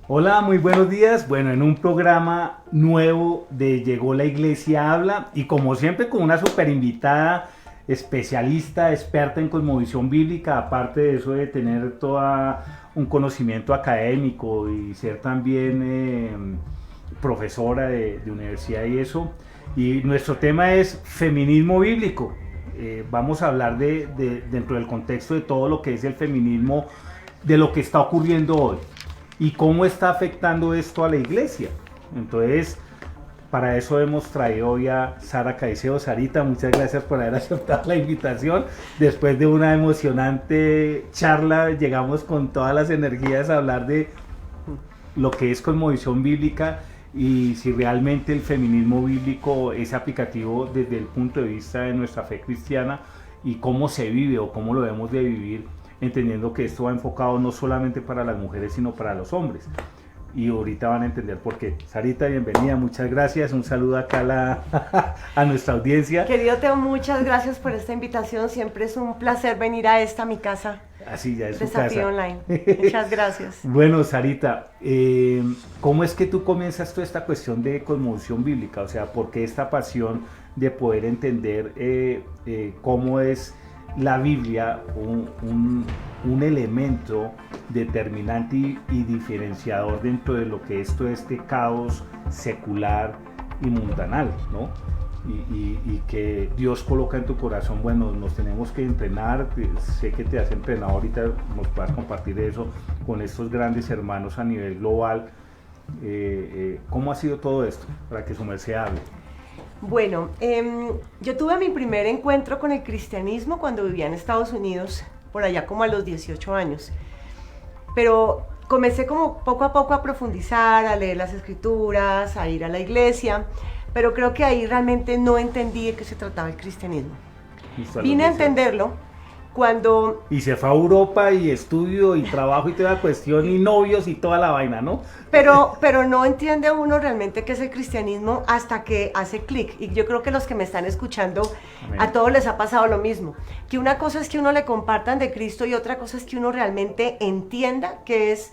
Hola, muy buenos días. Bueno, en un programa nuevo de Llegó la Iglesia Habla y como siempre con una super invitada, especialista, experta en cosmovisión bíblica, aparte de eso de tener todo un conocimiento académico y ser también profesora de universidad y eso. Y nuestro tema es feminismo bíblico. Vamos a hablar dentro del contexto de todo lo que es el feminismo, de lo que está ocurriendo hoy y cómo está afectando esto a la iglesia. Entonces, para eso hemos traído hoy a Sara Caicedo. Sarita, muchas gracias por haber aceptado la invitación. Después de una emocionante charla, llegamos con todas las energías a hablar de lo que es cosmovisión bíblica y si realmente el feminismo bíblico es aplicativo desde el punto de vista de nuestra fe cristiana y cómo se vive o cómo lo debemos de vivir, entendiendo que esto va enfocado no solamente para las mujeres sino para los hombres. Y ahorita van a entender por qué. Sarita, bienvenida, muchas gracias. Un saludo acá a nuestra audiencia. Querido Teo, muchas gracias por esta invitación. Siempre es un placer venir a mi casa. Así ya es su Desafío casa. Online. Muchas gracias. Bueno, Sarita, ¿cómo es que tú comienzas toda esta cuestión de cosmovisión bíblica? O sea, ¿por qué esta pasión de poder entender cómo es la Biblia un elemento determinante y diferenciador dentro de lo que es todo este caos secular y mundanal, ¿no? Y que Dios coloca en tu corazón, bueno, nos tenemos que entrenar, sé que te has entrenado, ahorita nos puedas compartir eso con estos grandes hermanos a nivel global. ¿Cómo ha sido todo esto para que su merced hable? Bueno, yo tuve mi primer encuentro con el cristianismo cuando vivía en Estados Unidos, por allá como a los 18 años. Pero comencé como poco a poco a profundizar, a leer las escrituras, a ir a la iglesia, pero creo que ahí realmente no entendí de qué se trataba el cristianismo. Vine a entenderlo cuando... Y se fue a Europa y estudio y trabajo y toda la cuestión y novios y toda la vaina, ¿no? Pero no entiende uno realmente qué es el cristianismo hasta que hace clic. Y yo creo que los que me están escuchando, amén, a todos les ha pasado lo mismo. Que una cosa es que uno le compartan de Cristo y otra cosa es que uno realmente entienda qué es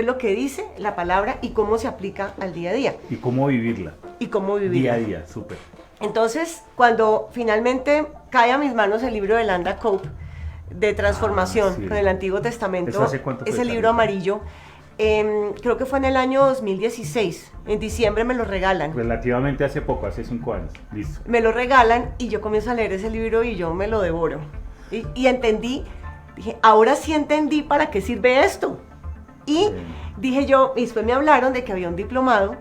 lo que dice la palabra y cómo se aplica al día a día. Y cómo vivirla. Y cómo vivirla. Día a día, súper. Entonces, cuando finalmente cae a mis manos el libro de Landa Cope, de transformación, sí, con el Antiguo Testamento, ¿eso hace cuánto fue? Ese libro amarillo, creo que fue en el año 2016, en diciembre me lo regalan. Relativamente hace poco, hace 5 años, listo. Me lo regalan y yo comienzo a leer ese libro y yo me lo devoro. Y entendí, dije, ahora sí entendí para qué sirve esto. Y dije yo, y después me hablaron de que había un diplomado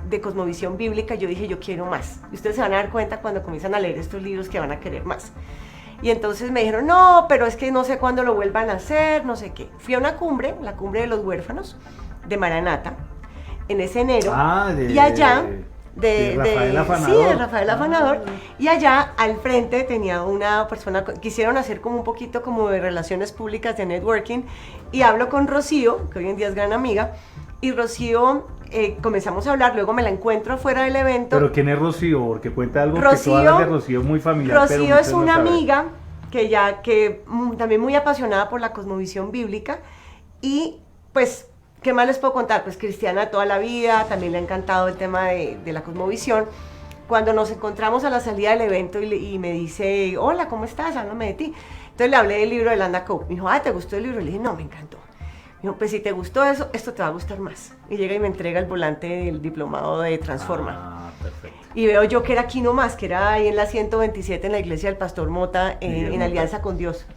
de cosmovisión bíblica. Yo dije, yo quiero más. Y ustedes se van a dar cuenta cuando comienzan a leer estos libros que van a querer más. Y entonces me dijeron, no, pero es que no sé cuándo lo vuelvan a hacer, no sé qué. Fui a una cumbre, la cumbre de los huérfanos de Maranata, en ese enero. Y allá, de Rafael Afanador. Sí, de Rafael Afanador. Y allá al frente tenía una persona, quisieron hacer como un poquito como de relaciones públicas, de networking. Y hablo con Rocío, que hoy en día es gran amiga. Y Rocío, comenzamos a hablar, luego me la encuentro afuera del evento. ¿Pero quién es Rocío? Porque cuenta algo Rocío, que todas las de Rocío es muy familiar. Rocío es una amiga que también muy apasionada por la cosmovisión bíblica y pues, ¿qué más les puedo contar? Pues cristiana toda la vida, también le ha encantado el tema de la cosmovisión. Cuando nos encontramos a la salida del evento y me dice, hola, ¿cómo estás? Háblame de ti. Entonces le hablé del libro de Landa Cope. Me dijo, ¿te gustó el libro? Le dije, no, me encantó. Dijo, pues si te gustó eso, esto te va a gustar más. Y llega y me entrega el volante del diplomado de Transforma. Ah, perfecto. Y veo yo que era aquí nomás, que era ahí en la 127 en la iglesia del Pastor Mota, en Alianza con Dios.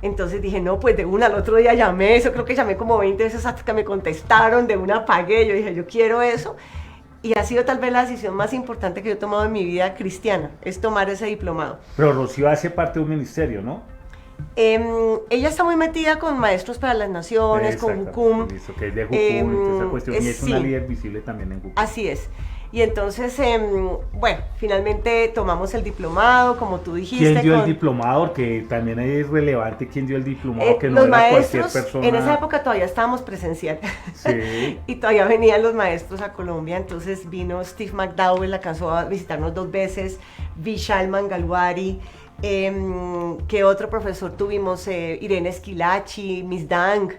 Entonces dije, no, pues de una, al otro día llamé, eso creo que llamé como 20 veces hasta que me contestaron, de una pagué, yo dije, yo quiero eso. Y ha sido tal vez la decisión más importante que yo he tomado en mi vida cristiana, es tomar ese diplomado. Pero Rocío hace parte de un ministerio, ¿no? Ella está muy metida con Maestros para las Naciones, con Jucum. Que es de Jucum, esa cuestión, y es una líder visible también en Jucum. Así es. Y entonces, bueno, finalmente tomamos el diplomado, como tú dijiste. ¿Quién dio el diplomado? Porque también es relevante quién dio el diplomado, que no los era maestros, cualquier persona. En esa época todavía estábamos presencial. Sí. Y todavía venían los maestros a Colombia, entonces vino Steve McDowell, alcanzó a visitarnos 2 veces, Vishal Mangalwari, ¿qué otro profesor tuvimos? Irene Esquilachi, Miss Dang,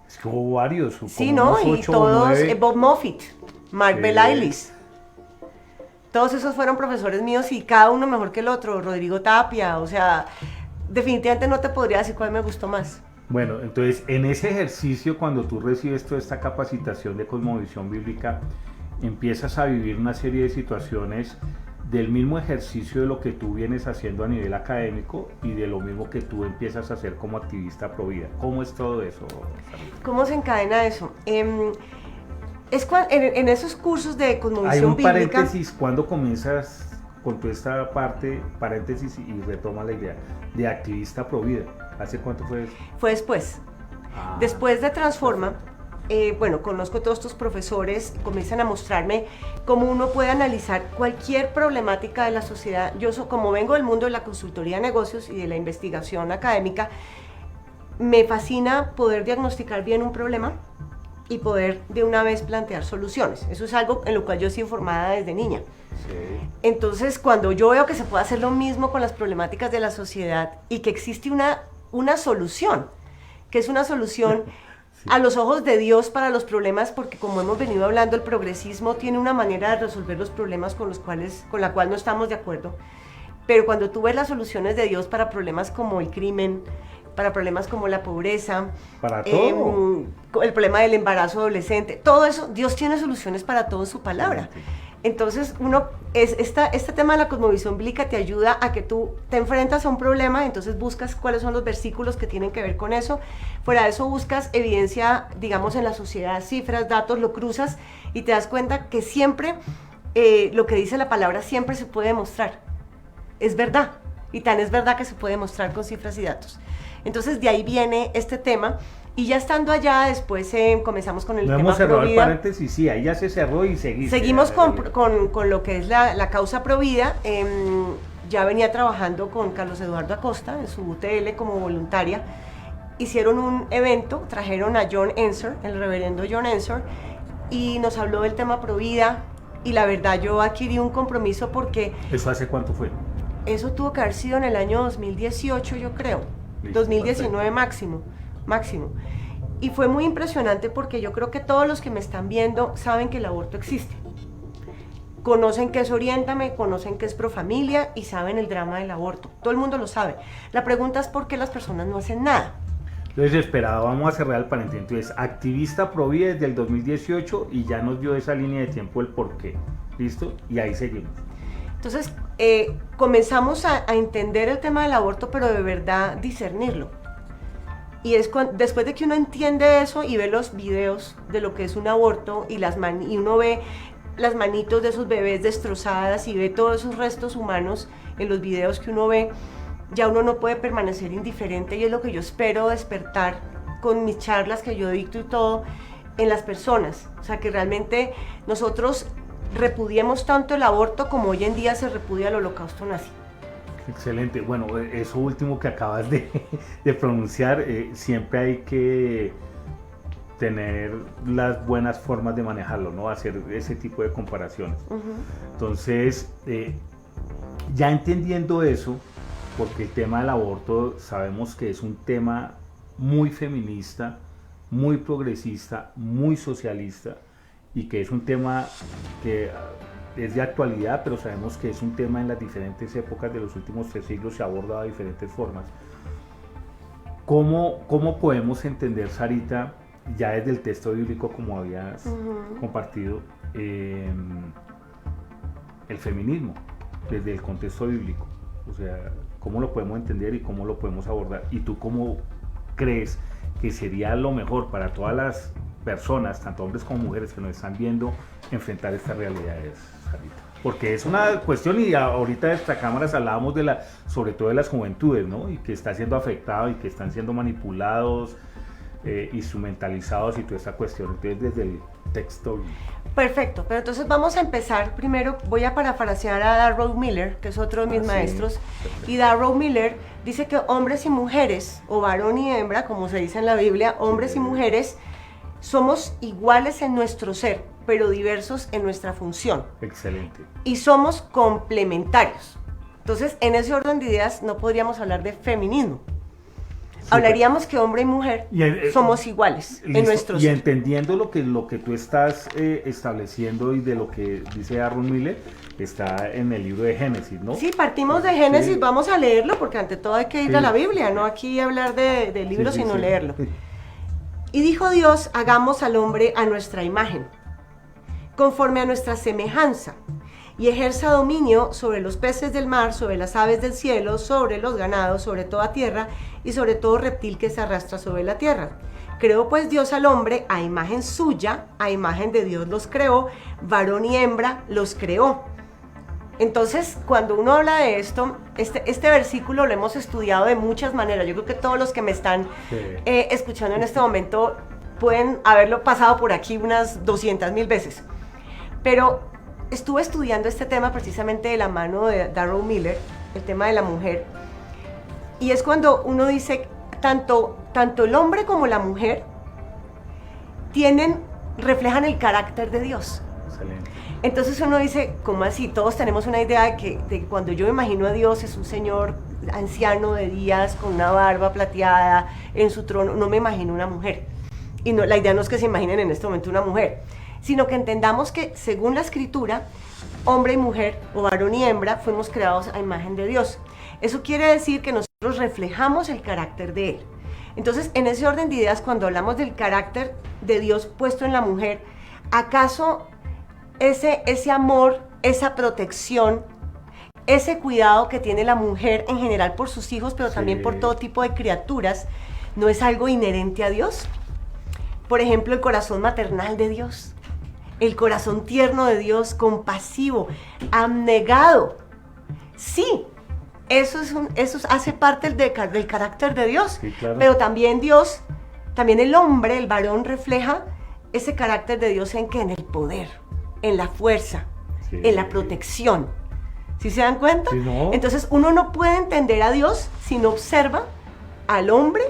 Es que hubo varios, Sí, ¿no? Y todos, Bob Moffitt, Mark Belailis. Todos esos fueron profesores míos y cada uno mejor que el otro, Rodrigo Tapia, o sea, definitivamente no te podría decir cuál me gustó más. Bueno, entonces en ese ejercicio, cuando tú recibes toda esta capacitación de cosmovisión bíblica, empiezas a vivir una serie de situaciones del mismo ejercicio de lo que tú vienes haciendo a nivel académico y de lo mismo que tú empiezas a hacer como activista pro vida. ¿Cómo es todo eso, Sarita? ¿Cómo se encadena eso? En esos cursos de cosmovisión bíblica... Hay un bíblica, paréntesis, ¿cuándo comienzas con toda esta parte, paréntesis, y retoma la idea de activista pro vida? ¿Hace cuánto fue eso? Fue después. Después de Transforma, bueno, conozco a todos estos profesores, comienzan a mostrarme cómo uno puede analizar cualquier problemática de la sociedad. Yo, como vengo del mundo de la consultoría de negocios y de la investigación académica, me fascina poder diagnosticar bien un problema y poder de una vez plantear soluciones. Eso es algo en lo cual yo soy informada desde niña. Sí. Entonces, cuando yo veo que se puede hacer lo mismo con las problemáticas de la sociedad y que existe una solución, que es una solución sí, a los ojos de Dios para los problemas, porque como hemos venido hablando, el progresismo tiene una manera de resolver los problemas con la cual no estamos de acuerdo, pero cuando tú ves las soluciones de Dios para problemas como el crimen, para problemas como la pobreza, para todo, el problema del embarazo adolescente, todo eso, Dios tiene soluciones para todo en su palabra. Entonces, este tema de la cosmovisión bíblica te ayuda a que tú te enfrentas a un problema, entonces buscas cuáles son los versículos que tienen que ver con eso. Fuera de eso buscas evidencia, digamos, en la sociedad, cifras, datos, lo cruzas y te das cuenta que siempre lo que dice la palabra siempre se puede demostrar. Es verdad, y tan es verdad que se puede demostrar con cifras y datos. Entonces, de ahí viene este tema. Y ya estando allá, después comenzamos con el tema hemos cerrado Provida. El paréntesis, sí, ahí ya se cerró y seguimos con lo que es la causa Provida. Ya venía trabajando con Carlos Eduardo Acosta en su UTL como voluntaria. Hicieron un evento, trajeron a John Ensor, el reverendo John Ensor, y nos habló del tema Provida. Y la verdad, yo adquirí un compromiso porque... ¿Eso hace cuánto fue? Eso tuvo que haber sido en el año 2018, yo creo. Listo, 2019 perfecto. máximo. Y fue muy impresionante porque yo creo que todos los que me están viendo saben que el aborto existe. Conocen qué es Oriéntame, conocen qué es Profamilia y saben el drama del aborto. Todo el mundo lo sabe. La pregunta es por qué las personas no hacen nada. Entonces, esperado, vamos a cerrar el paréntesis. Entonces, activista pro vida desde el 2018 y ya nos dio esa línea de tiempo el por qué. ¿Listo? Y ahí seguimos. Entonces, comenzamos a entender el tema del aborto, pero de verdad discernirlo. Y después de que uno entiende eso y ve los videos de lo que es un aborto y uno ve las manitos de esos bebés destrozadas y ve todos esos restos humanos en los videos que uno ve, ya uno no puede permanecer indiferente y es lo que yo espero despertar con mis charlas que yo dicto y todo en las personas. O sea, que realmente nosotros repudiemos tanto el aborto como hoy en día se repudia el holocausto nazi. Excelente. Bueno, eso último que acabas de pronunciar, siempre hay que tener las buenas formas de manejarlo, ¿no? Hacer ese tipo de comparaciones. Entonces, ya entendiendo eso, porque el tema del aborto sabemos que es un tema muy feminista, muy progresista, muy socialista, y que es un tema que es de actualidad, pero sabemos que es un tema en las diferentes épocas de los últimos 3 siglos, se ha abordado de diferentes formas. ¿Cómo podemos entender, Sarita, ya desde el texto bíblico, como habías compartido, el feminismo, desde el contexto bíblico? O sea, ¿cómo lo podemos entender y cómo lo podemos abordar? ¿Y tú cómo crees que sería lo mejor para todas las personas, tanto hombres como mujeres que nos están viendo, enfrentar estas realidades, Sarita? Porque es una cuestión, y ahorita desde cámaras hablábamos sobre todo de las juventudes, ¿no? Y que está siendo afectado y que están siendo manipulados, instrumentalizados y toda esta cuestión. Entonces, desde el texto. Perfecto, pero entonces vamos a empezar. Primero voy a parafrasear a Darrell Miller, que es otro de mis maestros, perfecto. Y Darrell Miller dice que hombres y mujeres, o varón y hembra, como se dice en la Biblia, hombres y mujeres, somos iguales en nuestro ser, pero diversos en nuestra función. Excelente. Y somos complementarios. Entonces, en ese orden de ideas no podríamos hablar de feminismo. hablaríamos que hombre y mujer somos iguales listo. en nuestros... Y entendiendo lo que tú estás estableciendo y de lo que dice Aaron Miller, está en el libro de Génesis, ¿no? Sí, partimos de Génesis, Sí. Vamos a leerlo, porque ante todo hay que ir Sí. a la Biblia, no aquí hablar de libros, Sí, sí, sino sí. leerlo. Y dijo Dios, hagamos al hombre a nuestra imagen, conforme a nuestra semejanza, y ejerza dominio sobre los peces del mar, sobre las aves del cielo, sobre los ganados, sobre toda tierra, y sobre todo reptil que se arrastra sobre la tierra. Creó pues Dios al hombre a imagen suya, a imagen de Dios los creó, varón y hembra los creó. Entonces, cuando uno habla de esto, este versículo lo hemos estudiado de muchas maneras. Yo creo que todos los que me están escuchando en este momento pueden haberlo pasado por aquí unas 200,000 veces. Pero estuve estudiando este tema precisamente de la mano de Darrell Miller, el tema de la mujer. Y es cuando uno dice, tanto el hombre como la mujer reflejan el carácter de Dios. Excelente. Entonces uno dice, ¿cómo así? Todos tenemos una idea de que cuando yo me imagino a Dios es un señor anciano de días con una barba plateada en su trono, no me imagino una mujer. Y no, la idea no es que se imaginen en este momento una mujer, sino que entendamos que según la escritura, hombre y mujer, o varón y hembra, fuimos creados a imagen de Dios. Eso quiere decir que nosotros reflejamos el carácter de Él. Entonces, en ese orden de ideas, cuando hablamos del carácter de Dios puesto en la mujer, ¿acaso ese amor, esa protección, ese cuidado que tiene la mujer en general por sus hijos, pero también por todo tipo de criaturas, no es algo inherente a Dios? Por ejemplo, el corazón maternal de Dios, el corazón tierno de Dios, compasivo, abnegado. Sí, eso hace parte del carácter de Dios. Sí, claro. Pero también Dios, también el hombre, el varón, refleja ese carácter de Dios en el poder, en la fuerza, Sí. en la protección. ¿Sí se dan cuenta? Sí, ¿no? Entonces uno no puede entender a Dios si no observa al hombre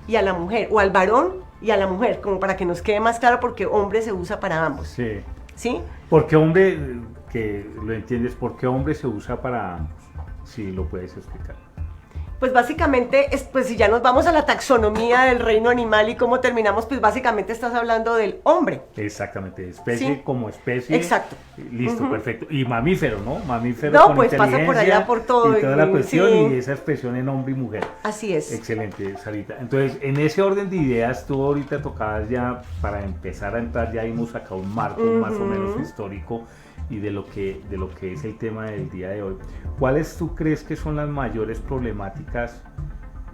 y a la mujer, o al varón y a la mujer, como para que nos quede más claro, porque hombre se usa para ambos. Sí. ¿Sí? ¿Por qué hombre, que lo entiendes, por qué hombre se usa para ambos? Si lo puedes explicar. Pues básicamente, pues si ya nos vamos a la taxonomía del reino animal y cómo terminamos, pues básicamente estás hablando del hombre. Exactamente, especie Sí. como especie. Exacto. Listo, perfecto. Y mamífero, ¿no? Mamífero No, con pues pasa por inteligencia allá por todo, y toda la cuestión, sí. y esa expresión en hombre y mujer. Así es. Excelente, Sarita. Entonces, en ese orden de ideas, tú ahorita tocabas ya, para empezar a entrar, ya hemos sacado un marco más o menos histórico y de lo que es el tema del día de hoy. ¿Cuáles tú crees que son las mayores problemáticas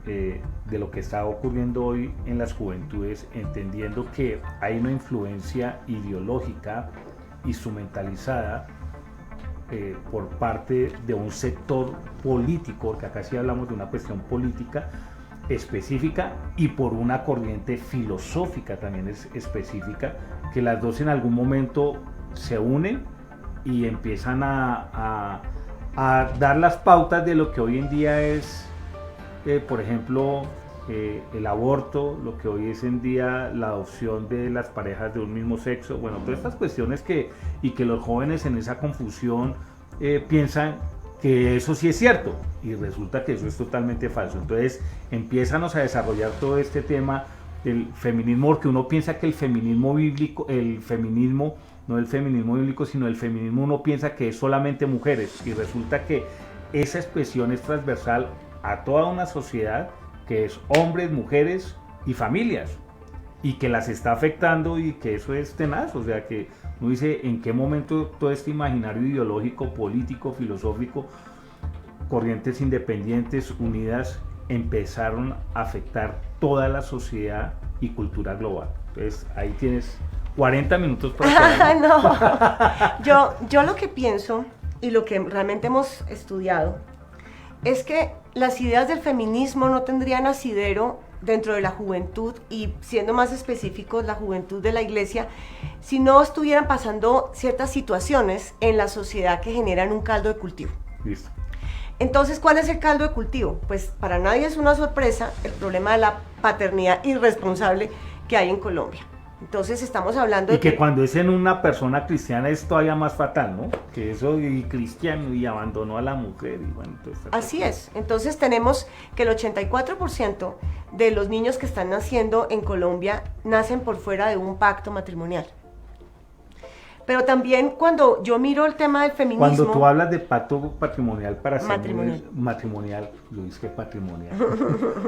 de lo que está ocurriendo hoy en las juventudes, entendiendo que hay una influencia ideológica instrumentalizada por parte de un sector político, porque acá sí hablamos de una cuestión política específica, y por una corriente filosófica también es específica, que las dos en algún momento se unen y empiezan a dar las pautas de lo que hoy en día es, por ejemplo, el aborto, lo que hoy es en día la adopción de las parejas de un mismo sexo, bueno, todas estas cuestiones que los jóvenes en esa confusión piensan que eso sí es cierto, y resulta que eso es totalmente falso. Entonces empiezan a desarrollar todo este tema del feminismo, porque uno piensa que el feminismo bíblico, no el feminismo bíblico, sino el feminismo, uno piensa que es solamente mujeres, y resulta que esa expresión es transversal a toda una sociedad, que es hombres, mujeres y familias, y que las está afectando, y que eso es tenaz. O sea, que uno dice, ¿en qué momento todo este imaginario ideológico, político, filosófico, corrientes independientes unidas, empezaron a afectar toda la sociedad y cultura global? Entonces ahí tienes 40 minutos para No, yo lo que pienso y lo que realmente hemos estudiado es que las ideas del feminismo no tendrían asidero dentro de la juventud, y siendo más específicos, la juventud de la iglesia, si no estuvieran pasando ciertas situaciones en la sociedad que generan un caldo de cultivo. Listo. Entonces, ¿cuál es el caldo de cultivo? Pues para nadie es una sorpresa el problema de la paternidad irresponsable que hay en Colombia. Entonces estamos hablando Y que cuando es en una persona cristiana es todavía más fatal, ¿no? Que eso y cristiano y abandonó a la mujer y bueno, todo esto. Así es. Entonces tenemos que el 84% de los niños que están naciendo en Colombia nacen por fuera de un pacto matrimonial. Pero también cuando yo miro el tema del feminismo... Cuando tú hablas de pacto patrimonial para ser matrimonial, yo dije que patrimonial,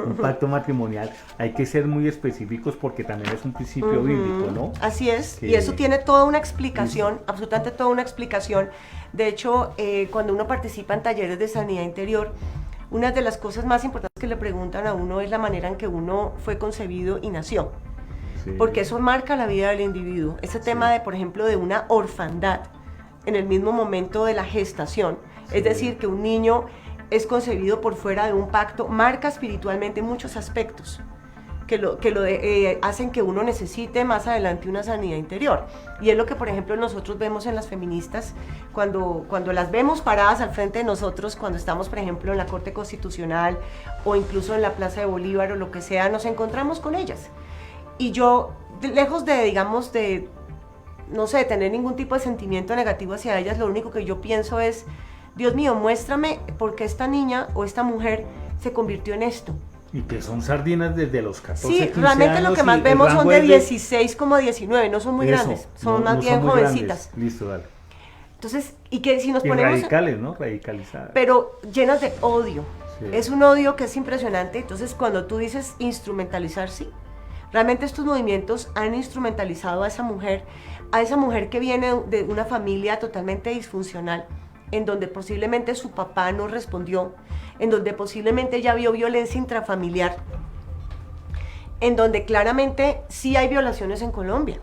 un pacto matrimonial, hay que ser muy específicos porque también es un principio bíblico, ¿no? Así es, Que... y eso tiene toda una explicación, absolutamente toda una explicación. De hecho, cuando uno participa en talleres de sanidad interior, una de las cosas más importantes que le preguntan a uno es la manera en que uno fue concebido y nació. Sí. Porque eso marca la vida del individuo. Ese tema de, por ejemplo, de una orfandad en el mismo momento de la gestación, es decir, que un niño es concebido por fuera de un pacto, marca espiritualmente muchos aspectos que hacen que uno necesite más adelante una sanidad interior. Y es lo que, por ejemplo, nosotros vemos en las feministas, cuando las vemos paradas al frente de nosotros, cuando estamos, por ejemplo, en la Corte Constitucional o incluso en la Plaza de Bolívar o lo que sea, nos encontramos con ellas. Y yo, lejos de, digamos, de, no sé, tener ningún tipo de sentimiento negativo hacia ellas, lo único que yo pienso es, Dios mío, muéstrame por qué esta niña o esta mujer se convirtió en esto. Y que son sardinas desde los 14, sí, 15 realmente años lo que más vemos son de 16 como 19, no son muy eso, grandes, son más bien jovencitas. Listo, dale. Entonces, y que si nos y ponemos... radicales, ¿no? Radicalizadas. Pero llenas de odio. Sí. Es un odio que es impresionante. Entonces, cuando tú dices instrumentalizar, sí. Realmente estos movimientos han instrumentalizado a esa mujer que viene de una familia totalmente disfuncional, en donde posiblemente su papá no respondió, en donde posiblemente ella vio violencia intrafamiliar, en donde claramente sí hay violaciones en Colombia.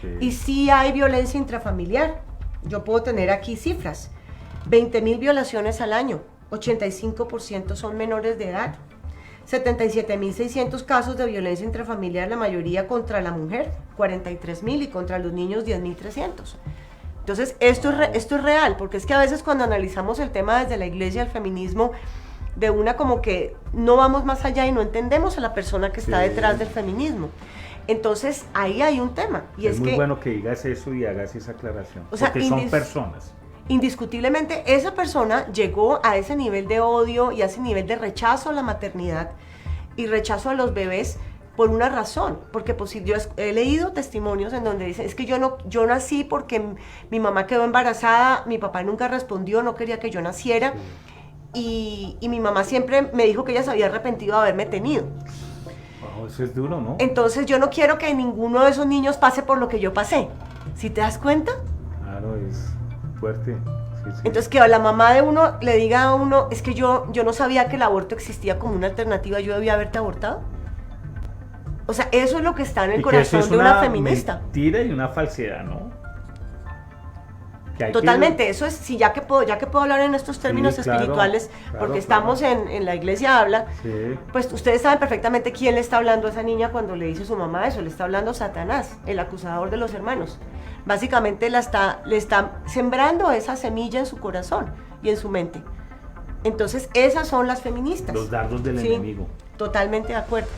Sí. Y sí hay violencia intrafamiliar. Yo puedo tener aquí cifras. 20.000 violaciones al año, 85% son menores de edad. 77.600 casos de violencia intrafamiliar, la mayoría contra la mujer, 43.000 y contra los niños 10.300. Entonces, esto es real, porque es que a veces cuando analizamos el tema desde la iglesia, el feminismo, de una como que no vamos más allá y no entendemos a la persona que está detrás del feminismo. Entonces, ahí hay un tema. Y es muy bueno que digas eso y hagas esa aclaración, o sea, porque son personas. Indiscutiblemente esa persona llegó a ese nivel de odio y a ese nivel de rechazo a la maternidad y rechazo a los bebés por una razón, porque pues, yo he leído testimonios en donde dicen, es que yo nací porque mi mamá quedó embarazada, mi papá nunca respondió, no quería que yo naciera, y mi mamá siempre me dijo que ella se había arrepentido de haberme tenido. Oh, eso es duro, ¿no? Entonces yo no quiero que ninguno de esos niños pase por lo que yo pasé. ¿Sí te das cuenta? Claro, es fuerte. Sí. Entonces que la mamá de uno le diga a uno, es que yo no sabía que el aborto existía como una alternativa, yo debía haberte abortado. O sea, eso es lo que está en el corazón de una feminista. Mentira y una falsedad, ¿no? Totalmente, eso es, sí, ya que puedo hablar en estos términos espirituales, porque estamos en la iglesia habla, pues ustedes saben perfectamente quién le está hablando a esa niña cuando le dice a su mamá eso, le está hablando Satanás, el acusador de los hermanos. Básicamente le está sembrando esa semilla en su corazón y en su mente. Entonces esas son las feministas. Los dardos del enemigo. Totalmente de acuerdo.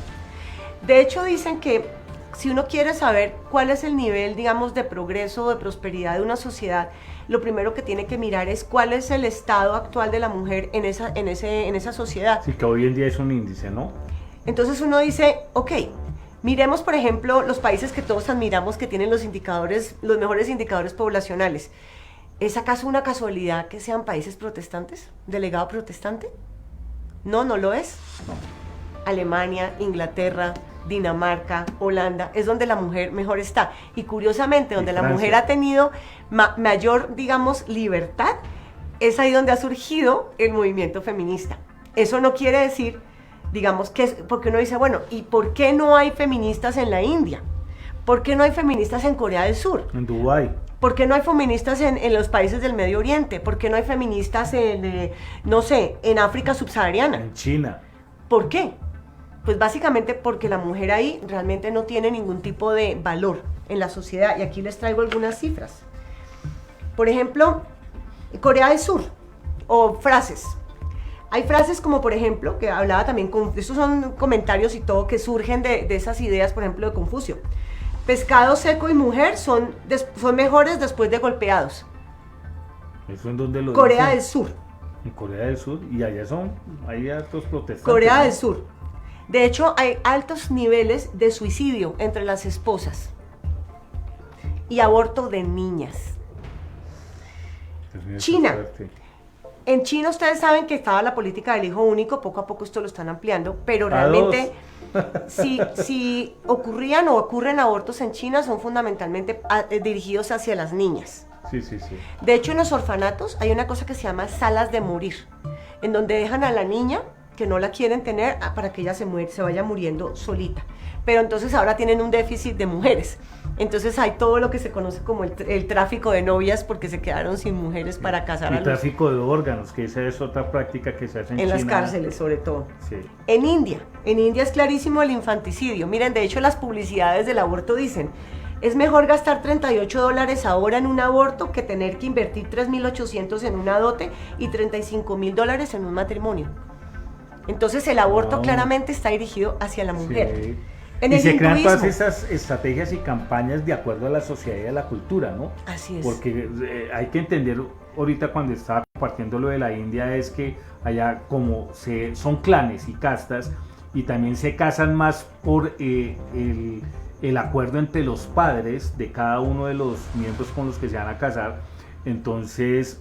De hecho dicen que si uno quiere saber cuál es el nivel, digamos, de progreso o de prosperidad de una sociedad, lo primero que tiene que mirar es cuál es el estado actual de la mujer en esa sociedad. Sí, que hoy en día es un índice, ¿no? Entonces uno dice, ok, miremos, por ejemplo, los países que todos admiramos que tienen los mejores indicadores poblacionales. ¿Es acaso una casualidad que sean países protestantes? ¿De legado protestante? No, no lo es. No. Alemania, Inglaterra, Dinamarca, Holanda, es donde la mujer mejor está. Y curiosamente, donde la mujer ha tenido mayor, digamos, libertad, es ahí donde ha surgido el movimiento feminista. Eso no quiere decir, digamos, porque uno dice, bueno, ¿y por qué no hay feministas en la India? ¿Por qué no hay feministas en Corea del Sur? En Dubái. ¿Por qué no hay feministas en los países del Medio Oriente? ¿Por qué no hay feministas no sé, en África subsahariana? En China. ¿Por qué? Pues básicamente porque la mujer ahí realmente no tiene ningún tipo de valor en la sociedad. Y aquí les traigo algunas cifras. Por ejemplo, Corea del Sur, o frases. Hay frases como, por ejemplo, que hablaba también, estos son comentarios y todo que surgen de esas ideas, por ejemplo, de Confucio. pescado seco y mujer son mejores después de golpeados. ¿Eso en dónde lo Corea dicen? del Sur. En Corea del Sur, y allá hay altos protestantes. Corea ¿no? del Sur. De hecho, hay altos niveles de suicidio entre las esposas y aborto de niñas. Dios mío, China. qué fuerte. En China ustedes saben que estaba la política del hijo único, poco a poco esto lo están ampliando, pero A realmente si ocurrían o ocurren abortos en China son fundamentalmente dirigidos hacia las niñas. Sí, sí, sí. De hecho, en los orfanatos hay una cosa que se llama salas de morir, en donde dejan a la niña que no la quieren tener para que ella se vaya muriendo solita. Pero entonces ahora tienen un déficit de mujeres. Entonces hay todo lo que se conoce como el tráfico de novias porque se quedaron sin mujeres para casar Y tráfico de órganos, que esa es otra práctica que se hace en China. las cárceles sobre todo. Sí. En India es clarísimo el infanticidio. Miren, de hecho las publicidades del aborto dicen, es mejor gastar $38 ahora en un aborto que tener que invertir $3,800 en una dote y $35,000 en un matrimonio. Entonces el aborto Wow. claramente está dirigido hacia la mujer. Sí. En Y el se crean hinduismo. todas esas estrategias y campañas de acuerdo a la sociedad y a la cultura, ¿no? Así es. Porque hay que entender, ahorita cuando estaba compartiendo lo de la India, es que allá como son clanes y castas, y también se casan más por el acuerdo entre los padres de cada uno de los miembros con los que se van a casar. Entonces,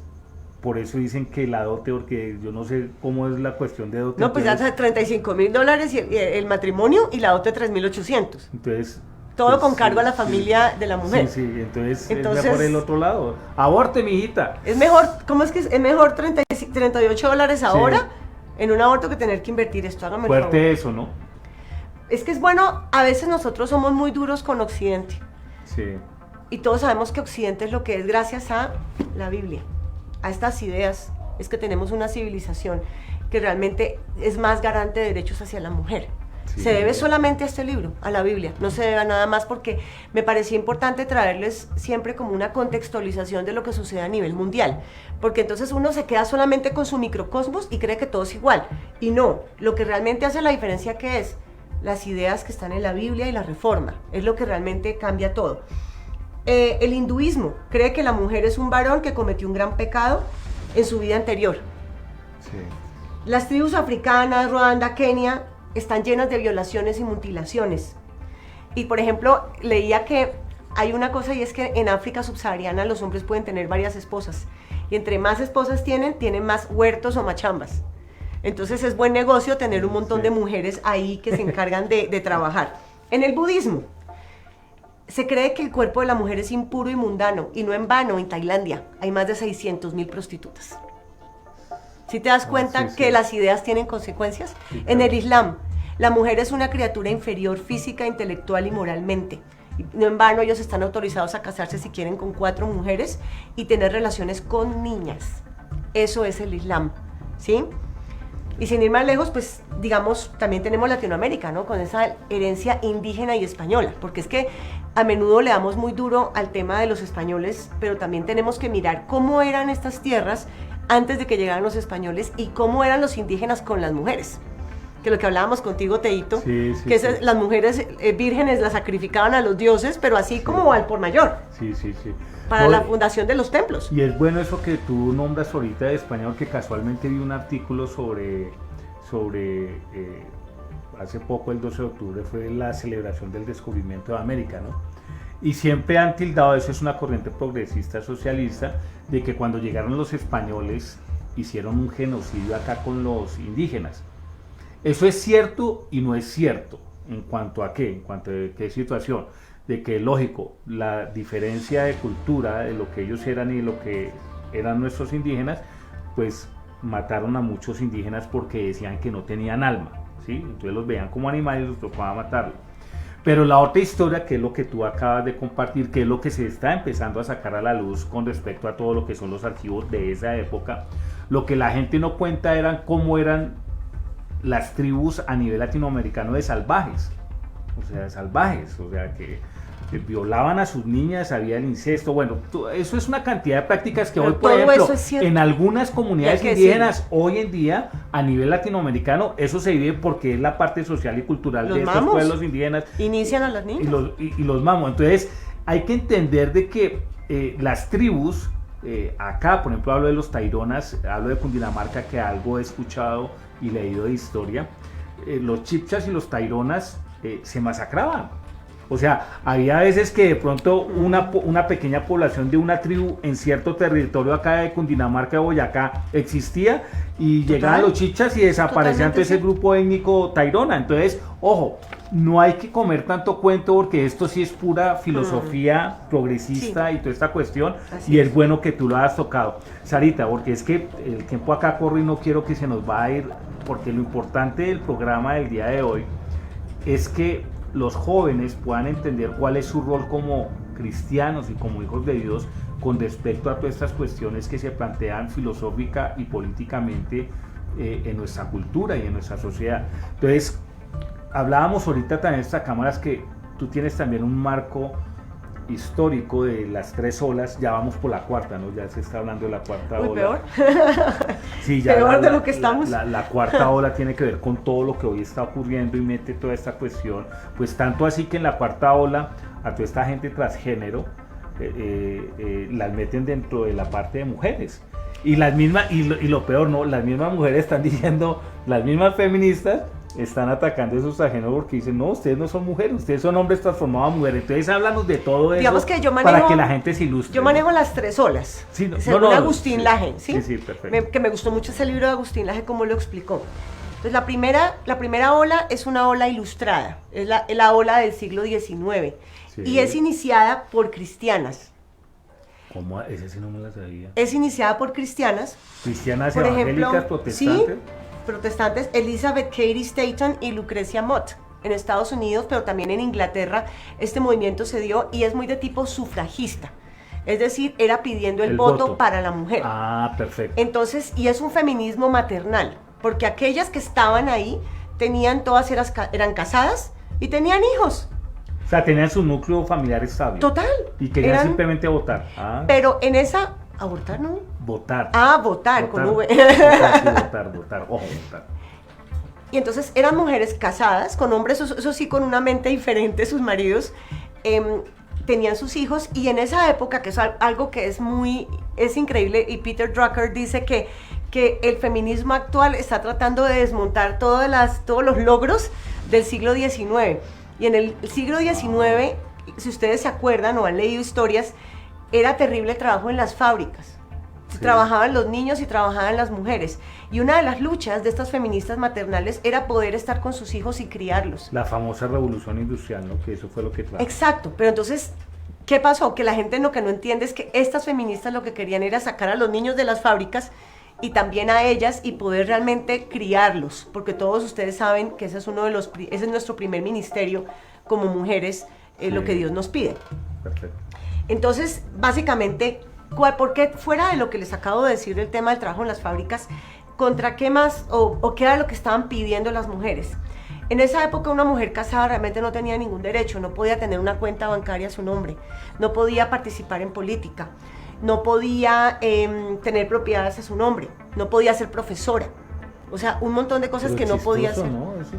por eso dicen que la dote, porque yo no sé cómo es la cuestión de dote. No, pues ya entonces, $35,000 y el matrimonio y la dote $3,800. entonces Todo pues, con cargo a la sí, familia de la mujer. Sí, sí, entonces es Entonces- mejor el otro lado. Aborte, mijita. Es mejor, ¿cómo es que es mejor $38 ahora en un aborto que tener que invertir esto? Hágame el favor. Fuerte eso, ¿no? Es que es bueno, a veces nosotros somos muy duros con Occidente Sí. y todos sabemos que Occidente es lo que es gracias a la Biblia, a estas ideas, es que tenemos una civilización que realmente es más garante de derechos hacia la mujer. Sí. Se debe solamente a este libro, a la Biblia, no se debe a nada más porque me parecía importante traerles siempre como una contextualización de lo que sucede a nivel mundial, porque entonces uno se queda solamente con su microcosmos y cree que todo es igual, y no, lo que realmente hace la diferencia que es las ideas que están en la Biblia y la Reforma, es lo que realmente cambia todo. El hinduismo cree que la mujer es un varón que cometió un gran pecado en su vida anterior. Sí. Las tribus africanas, Ruanda, Kenia, están llenas de violaciones y mutilaciones. Y por ejemplo, leía que hay una cosa y es que en África subsahariana los hombres pueden tener varias esposas. Y entre más esposas tienen más huertos o machambas. Entonces es buen negocio tener un montón de mujeres ahí que se encargan de trabajar. En el budismo, se cree que el cuerpo de la mujer es impuro y mundano, y no en vano en Tailandia hay más de 600,000 prostitutas. ¿Sí te das cuenta sí, sí. que las ideas tienen consecuencias? Sí, En claro. el Islam, la mujer es una criatura inferior física, intelectual y moralmente. Y no en vano ellos están autorizados a casarse si quieren con 4 mujeres y tener relaciones con niñas. Eso es el Islam, ¿sí? Y sin ir más lejos, pues digamos, también tenemos Latinoamérica, ¿no? Con esa herencia indígena y española, porque es que a menudo le damos muy duro al tema de los españoles, pero también tenemos que mirar cómo eran estas tierras antes de que llegaran los españoles y cómo eran los indígenas con las mujeres. Que lo que hablábamos contigo, Teito, Sí, sí, que sí. las mujeres vírgenes las sacrificaban a los dioses, pero así como al por mayor, Sí, sí, sí. para No, la fundación de los templos. Y es bueno eso que tú nombras ahorita de español, que casualmente vi un artículo sobre hace poco, el 12 de octubre, fue la celebración del descubrimiento de América, ¿no? Y siempre han tildado, eso es una corriente progresista socialista, de que cuando llegaron los españoles hicieron un genocidio acá con los indígenas. Eso es cierto y no es cierto. ¿En cuanto a qué? En cuanto a qué situación. De que, lógico, la diferencia de cultura, de lo que ellos eran y lo que eran nuestros indígenas, pues mataron a muchos indígenas porque decían que no tenían alma, ¿sí? Entonces los veían como animales y los tocaba matarlos. Pero la otra historia, que es lo que tú acabas de compartir, que es lo que se está empezando a sacar a la luz con respecto a todo lo que son los archivos de esa época, lo que la gente no cuenta eran cómo eran las tribus a nivel latinoamericano de salvajes, o sea, que violaban a sus niñas, había el incesto, bueno, eso es una cantidad de prácticas que pero hoy, por todo ejemplo, eso es cierto. en algunas comunidades Y hay que indígenas, decirlo. hoy en día, a nivel latinoamericano, eso se vive porque es la parte social y cultural Los de estos mamos. pueblos indígenas. Inician a las Y niñas. los mamos. Entonces, hay que entender de que las tribus, acá, por ejemplo, hablo de los taironas, hablo de Cundinamarca, que algo he escuchado y leído de historia, los chipchas y los taironas se masacraban. O sea, había veces que de pronto una pequeña población de una tribu en cierto territorio acá de Cundinamarca, Boyacá, existía y llegaban los chichas y desaparecían todo ese sí. grupo étnico tairona. Entonces, ojo, no hay que comer tanto cuento porque esto sí es pura filosofía progresista y toda esta cuestión. Así Y es es bueno que tú lo has tocado. Sarita, porque es que el tiempo acá corre y no quiero que se nos va a ir, porque lo importante del programa del día de hoy es que los jóvenes puedan entender cuál es su rol como cristianos y como hijos de Dios con respecto a todas estas cuestiones que se plantean filosófica y políticamente en nuestra cultura y en nuestra sociedad. Entonces, hablábamos ahorita también en estas cámaras que tú tienes también un marco histórico de las 3 olas, ya vamos por la cuarta, ¿no? Ya se está hablando de la cuarta ola. Peor. Sí, ya Peor de lo que estamos. La cuarta ola tiene que ver con todo lo que hoy está ocurriendo y mete toda esta cuestión, pues tanto así que en la cuarta ola a toda esta gente transgénero las meten dentro de la parte de mujeres. Y las mismas, y lo peor, no, las mismas mujeres están diciendo, las mismas feministas están atacando a esos ajenos porque dicen, no, ustedes no son mujeres, ustedes son hombres transformados a mujeres. Entonces háblanos de todo eso. Digamos que yo manejo, para que la gente se ilustre. Yo manejo las 3 olas, sí, según Agustín sí, Laje, ¿sí? Sí, perfecto. Que me gustó mucho ese libro de Agustín Laje, como lo explicó. Entonces la primera ola es una ola ilustrada, es la ola del siglo XIX, Sí. y es iniciada por cristianas. ¿Cómo? Ese sí no me la sabía. Es iniciada por cristianas. Cristianas Por evangélicas, ejemplo, protestantes. sí, protestantes, Elizabeth Cady Stanton y Lucrecia Mott en Estados Unidos, pero también en Inglaterra este movimiento se dio y es muy de tipo sufragista, es decir, era pidiendo el voto para la mujer. Ah, perfecto. Entonces, y es un feminismo maternal, porque aquellas que estaban ahí tenían, todas eran casadas y tenían hijos. O sea, tenían su núcleo familiar estable. Total. Y querían simplemente votar. Ah. Pero en esa... ¿Abortar no? Votar. Ah, votar con V. Votar, ojo, votar. Y entonces eran mujeres casadas con hombres, eso sí, con una mente diferente, sus maridos tenían sus hijos, y en esa época, que es algo que es increíble, y Peter Drucker dice que el feminismo actual está tratando de desmontar todos los logros del siglo XIX. Y en el siglo XIX, si ustedes se acuerdan o han leído historias, era terrible el trabajo en las fábricas. Sí. Trabajaban los niños y trabajaban las mujeres. Y una de las luchas de estas feministas maternales era poder estar con sus hijos y criarlos. La famosa revolución industrial, ¿no? Que eso fue lo que trajo. Exacto, pero entonces, ¿qué pasó? Que la gente lo que no entiende es que estas feministas lo que querían era sacar a los niños de las fábricas y también a ellas y poder realmente criarlos, porque todos ustedes saben que ese es ese es nuestro primer ministerio como mujeres, sí. Lo que Dios nos pide. Perfecto. Entonces, básicamente, porque fuera de lo que les acabo de decir del tema del trabajo en las fábricas, ¿contra qué más o qué era lo que estaban pidiendo las mujeres? En esa época una mujer casada realmente no tenía ningún derecho, no podía tener una cuenta bancaria a su nombre, no podía participar en política, no podía tener propiedades a su nombre, no podía ser profesora, o sea, un montón de cosas que no podía hacer. ¿No? Eso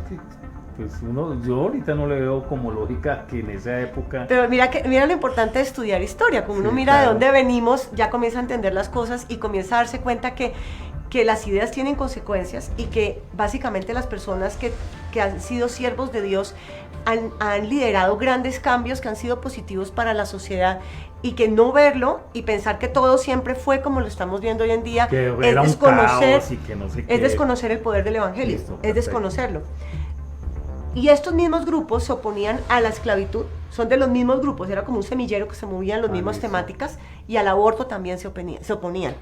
pues yo ahorita no le veo como lógica que en esa época... Pero mira lo importante de estudiar historia, como uno mira de dónde venimos, ya comienza a entender las cosas y comienza a darse cuenta que las ideas tienen consecuencias y que básicamente las personas que han sido siervos de Dios han liderado grandes cambios que han sido positivos para la sociedad, y que no verlo y pensar que todo siempre fue como lo estamos viendo hoy en día es desconocer, es desconocer el poder del evangelio. Listo, es desconocerlo. Y estos mismos grupos se oponían a la esclavitud, son de los mismos grupos, era como un semillero que se movían las mismas temáticas, y al aborto también se oponían.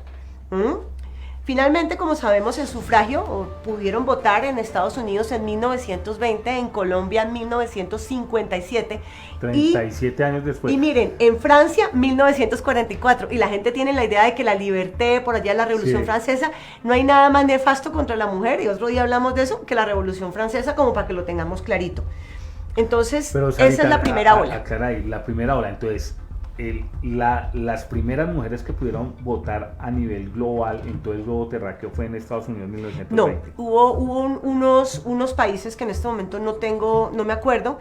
Finalmente, como sabemos, el sufragio pudieron votar en Estados Unidos en 1920, en Colombia en 1957. 37 años después. Y miren, en Francia 1944. Y la gente tiene la idea de que la liberté, por allá la Revolución Francesa, no hay nada más nefasto contra la mujer, y otro día hablamos de eso, que la Revolución Francesa, como para que lo tengamos clarito. Entonces, Pero, esa es Sarita, la primera ola. aclara ahí, la primera ola. Entonces, las primeras mujeres que pudieron votar a nivel global en todo el globo terráqueo fue en Estados Unidos en No, 1920. hubo unos países que en este momento no me acuerdo,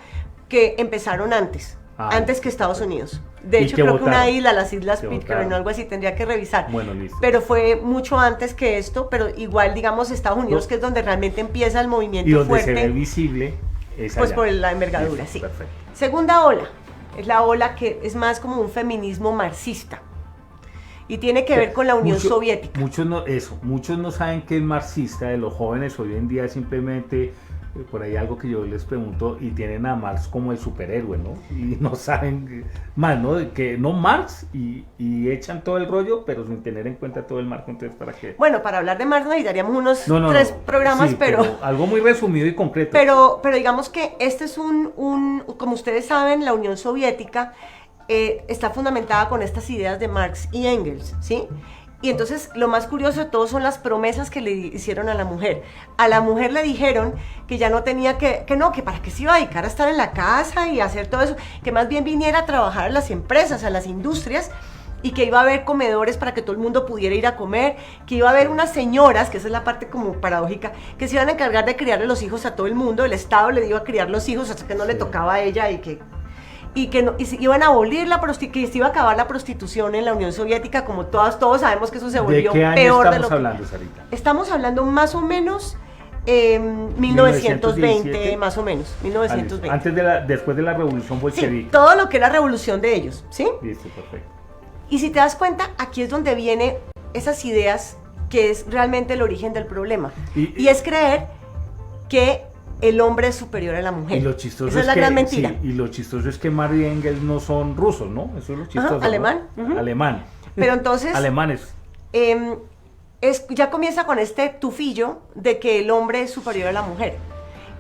que empezaron antes. Antes que Estados Unidos. De hecho, creo que una isla, las Islas Pitcairn o algo así, tendría que revisar. Bueno, listo. Pero fue mucho antes que esto, pero igual, digamos, Estados Unidos, que es donde realmente empieza el movimiento y donde fuerte. se ve visible es pues allá. por la envergadura, Listo, sí. Perfecto. Segunda ola, es la ola que es más como un feminismo marxista. Y tiene que ver con la Unión Soviética. Muchos no saben que es marxista. De los jóvenes hoy en día simplemente, por ahí algo que yo les pregunto, y tienen a Marx como el superhéroe, ¿no? Y no saben más, ¿no? Que no Marx y echan todo el rollo, pero sin tener en cuenta todo el marco. Entonces, ¿para qué? Bueno, para hablar de Marx necesitaríamos unos 3 programas, sí, pero algo muy resumido y concreto. Pero digamos que este es como ustedes saben, la Unión Soviética está fundamentada con estas ideas de Marx y Engels, ¿sí? Y entonces lo más curioso de todo son las promesas que le hicieron a la mujer. A la mujer le dijeron que ya no tenía que para qué se iba a dedicar a estar en la casa y hacer todo eso, que más bien viniera a trabajar a las empresas, a las industrias, y que iba a haber comedores para que todo el mundo pudiera ir a comer, que iba a haber unas señoras, que esa es la parte como paradójica, que se iban a encargar de criarle los hijos a todo el mundo, el Estado le iba a criar los hijos hasta que no le tocaba a ella y se iban a abolir que se iba a acabar la prostitución en la Unión Soviética, como todos sabemos que eso se volvió ¿De qué año peor estamos de lo que... hablando, Sarita? Estamos hablando más o menos 1920, más o menos, 1920. Después de la revolución bolchevique. Sí, todo lo que era revolución de ellos, ¿sí? Listo, perfecto. Y si te das cuenta, aquí es donde vienen esas ideas que es realmente el origen del problema. Y es creer que el hombre es superior a la mujer. Y lo chistoso esa es la gran mentira. Sí, y lo chistoso es que Marx y Engels no son rusos, ¿no? Eso es lo chistoso. Ajá, alemán. ¿no? Alemán. Pero entonces... Alemanes. Ya comienza con este tufillo de que el hombre es superior a la mujer.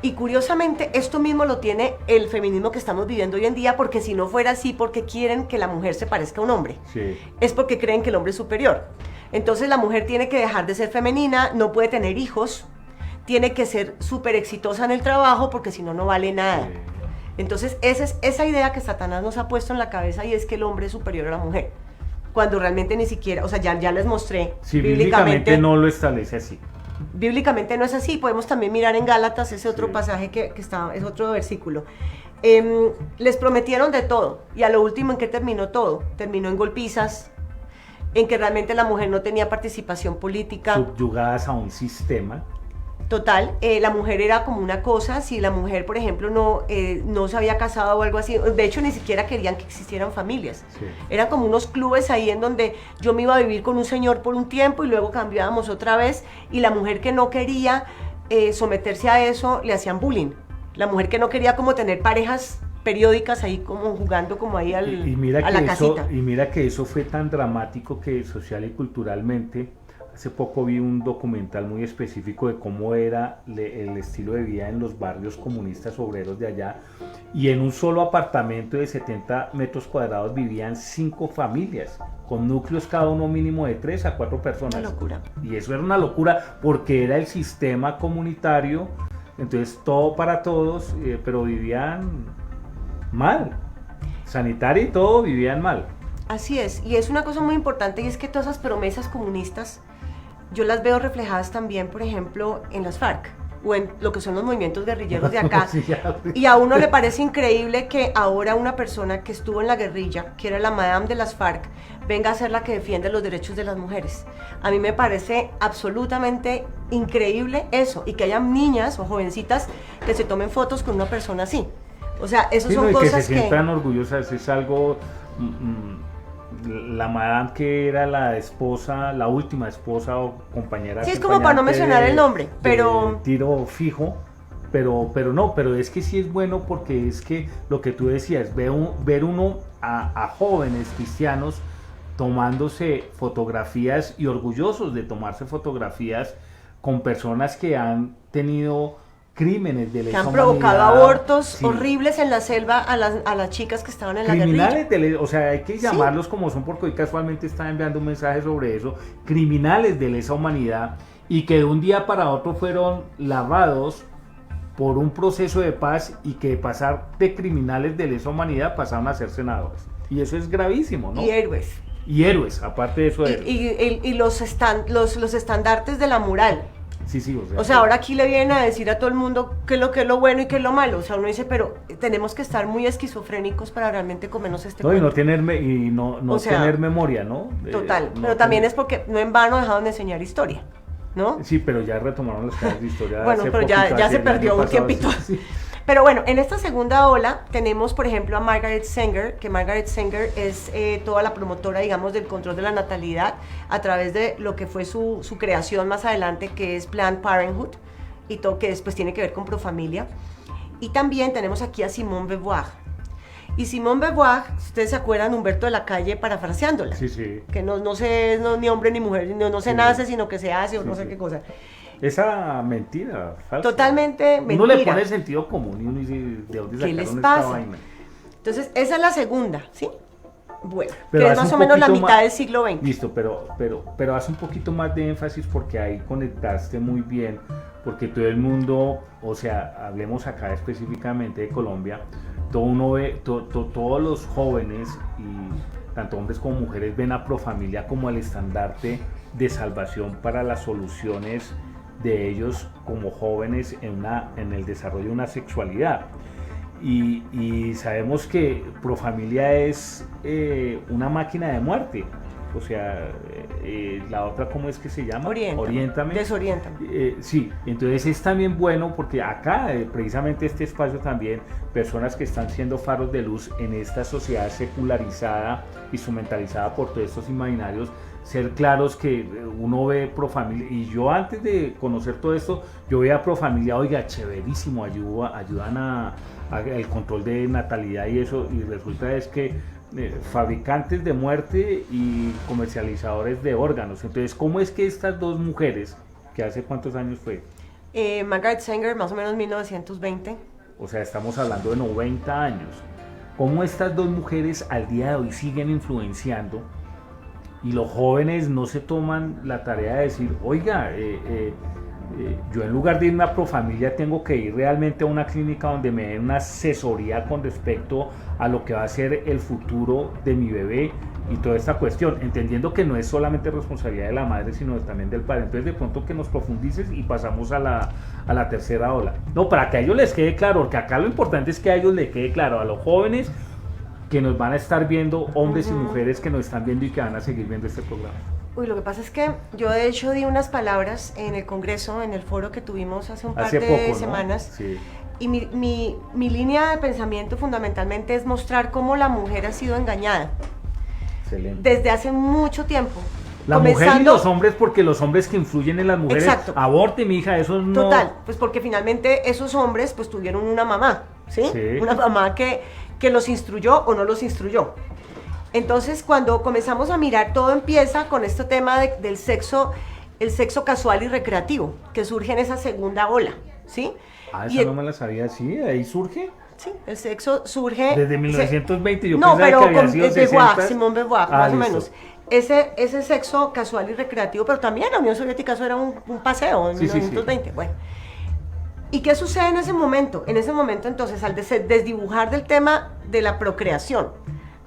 Y curiosamente esto mismo lo tiene el feminismo que estamos viviendo hoy en día, porque si no fuera así, porque quieren que la mujer se parezca a un hombre. Sí. Es porque creen que el hombre es superior. Entonces la mujer tiene que dejar de ser femenina, no puede tener hijos, tiene que ser súper exitosa en el trabajo, porque si no, no vale nada. Sí. Entonces esa idea que Satanás nos ha puesto en la cabeza, y es que el hombre es superior a la mujer, cuando realmente ni siquiera, o sea, ya les mostré. Sí, bíblicamente no lo establece así. Bíblicamente no es así. Podemos también mirar en Gálatas ese otro pasaje que está, es otro versículo. Les prometieron de todo, y a lo último, ¿en qué terminó todo? Terminó en golpizas, en que realmente la mujer no tenía participación política. Subyugadas a un sistema. Total, la mujer era como una cosa. Si la mujer, por ejemplo, no se había casado o algo así, de hecho ni siquiera querían que existieran familias. Sí. Eran como unos clubes ahí en donde yo me iba a vivir con un señor por un tiempo y luego cambiábamos otra vez, y la mujer que no quería someterse a eso, le hacían bullying. La mujer que no quería como tener parejas periódicas ahí como jugando como ahí a la casita. Y mira que eso fue tan dramático que social y culturalmente... Hace poco vi un documental muy específico de cómo era el estilo de vida en los barrios comunistas obreros de allá, y en un solo apartamento de 70 metros cuadrados vivían 5 familias, con núcleos cada uno mínimo de 3 a 4 personas. Una locura. Y eso era una locura porque era el sistema comunitario, entonces todo para todos, pero vivían mal, sanitaria y todo, vivían mal. Así es, y es una cosa muy importante, y es que todas esas promesas comunistas yo las veo reflejadas también, por ejemplo, en las FARC o en lo que son los movimientos guerrilleros de acá. Sí, y a uno le parece increíble que ahora una persona que estuvo en la guerrilla, que era la madame de las FARC, venga a ser la que defiende los derechos de las mujeres. A mí me parece absolutamente increíble eso, y que haya niñas o jovencitas que se tomen fotos con una persona así. O sea, eso sí, son no, cosas que se sientan orgullosas, es algo... la madame que era la última esposa o compañera. Sí, es como para no mencionar el nombre, pero... Tiro fijo, pero es que sí es bueno, porque es que lo que tú decías, ver uno a jóvenes cristianos tomándose fotografías y orgullosos de tomarse fotografías con personas que han tenido crímenes de lesa humanidad, que han provocado abortos sí, horribles en la selva a las chicas que estaban en la criminales guerrilla. o sea, hay que llamarlos sí, como son, porque hoy casualmente están enviando un mensaje sobre eso, criminales de lesa humanidad, y que de un día para otro fueron lavados por un proceso de paz y que de pasar de criminales de lesa humanidad pasaron a ser senadores. Y eso es gravísimo, ¿no? Y héroes. Y héroes, aparte de eso. Y los estandartes de la moral. Sí, o sea, ahora aquí le vienen a decir a todo el mundo qué es lo bueno y qué es lo malo. O sea, uno dice, pero tenemos que estar muy esquizofrénicos para realmente comernos este cuento. Y no tener memoria, ¿no? Total, pero también es porque no en vano dejaron de enseñar historia, ¿no? Sí, pero ya retomaron las clases de historia. Bueno, pero ya se perdió un tiempito. Sí. Pero bueno, en esta segunda ola tenemos, por ejemplo, a Margaret Sanger, que Margaret Sanger es toda la promotora, digamos, del control de la natalidad a través de lo que fue su creación más adelante, que es Planned Parenthood, y todo que después tiene que ver con Profamilia. Y también tenemos aquí a Simone de Beauvoir. Y Simone de Beauvoir, ustedes se acuerdan, Humberto de la Calle parafraseándola. Sí, sí. Que no sé, ni hombre ni mujer, no se nace, sino que se hace, o sí, no sé qué cosa. Esa mentira, falsa. Totalmente mentira. Uno le pone sentido común y uno dice, ¿de dónde sacaron esta vaina? Entonces, esa es la segunda, ¿sí? Bueno, pero que es más o menos la mitad del siglo XX. Listo, pero haz un poquito más de énfasis porque ahí conectaste muy bien, porque todo el mundo, o sea, hablemos acá específicamente de Colombia, todos los jóvenes, y tanto hombres como mujeres, ven a Profamilia como el estandarte de salvación para las soluciones de ellos como jóvenes en el desarrollo de una sexualidad. Y sabemos que Profamilia es una máquina de muerte. O sea, la otra, ¿cómo es que se llama? Oriéntame. Desoriéntame. Sí, entonces es también bueno porque acá, precisamente este espacio también, personas que están siendo faros de luz en esta sociedad secularizada, instrumentalizada por todos estos imaginarios, ser claros que uno ve Profamilia, y yo antes de conocer todo esto, yo veía Profamilia, oiga, chéverísimo, ayudan al control de natalidad y eso, y resulta es que fabricantes de muerte y comercializadores de órganos. Entonces, ¿cómo es que estas dos mujeres, que hace cuántos años fue? Margaret Sanger, más o menos 1920. O sea, estamos hablando de 90 años. ¿Cómo estas dos mujeres al día de hoy siguen influenciando? Y los jóvenes no se toman la tarea de decir, oiga, yo en lugar de irme a Profamilia tengo que ir realmente a una clínica donde me den una asesoría con respecto a lo que va a ser el futuro de mi bebé y toda esta cuestión, entendiendo que no es solamente responsabilidad de la madre, sino también del padre. Entonces de pronto que nos profundices y pasamos a la tercera ola. No, para que a ellos les quede claro, porque acá lo importante es que a ellos les quede claro, a los jóvenes que nos van a estar viendo, hombres y mujeres que nos están viendo y que van a seguir viendo este programa. Uy, lo que pasa es que yo de hecho di unas palabras en el congreso, en el foro que tuvimos hace un par de semanas, sí. Y mi línea de pensamiento fundamentalmente es mostrar cómo la mujer ha sido engañada. Excelente. Desde hace mucho tiempo. La mujer y los hombres, porque los hombres que influyen en las mujeres, exacto. Aborte, mi hija, eso no... Total, pues porque finalmente esos hombres pues tuvieron una mamá, ¿sí? Una mamá que los instruyó o no los instruyó. Entonces, cuando comenzamos a mirar, todo empieza con este tema del sexo, el sexo casual y recreativo, que surge en esa segunda ola, ¿sí? Ah, esa no me la sabía, ¿sí? ¿Ahí surge? Sí, el sexo surge... Desde 1920, yo no, pensaba que había sido Beauvoir, 60. Simone de Beauvoir, más listo. o menos. Ese sexo casual y recreativo, pero también la Unión Soviética eso era un paseo en 1920, bueno. ¿Y qué sucede en ese momento? En ese momento, entonces, al desdibujar del tema de la procreación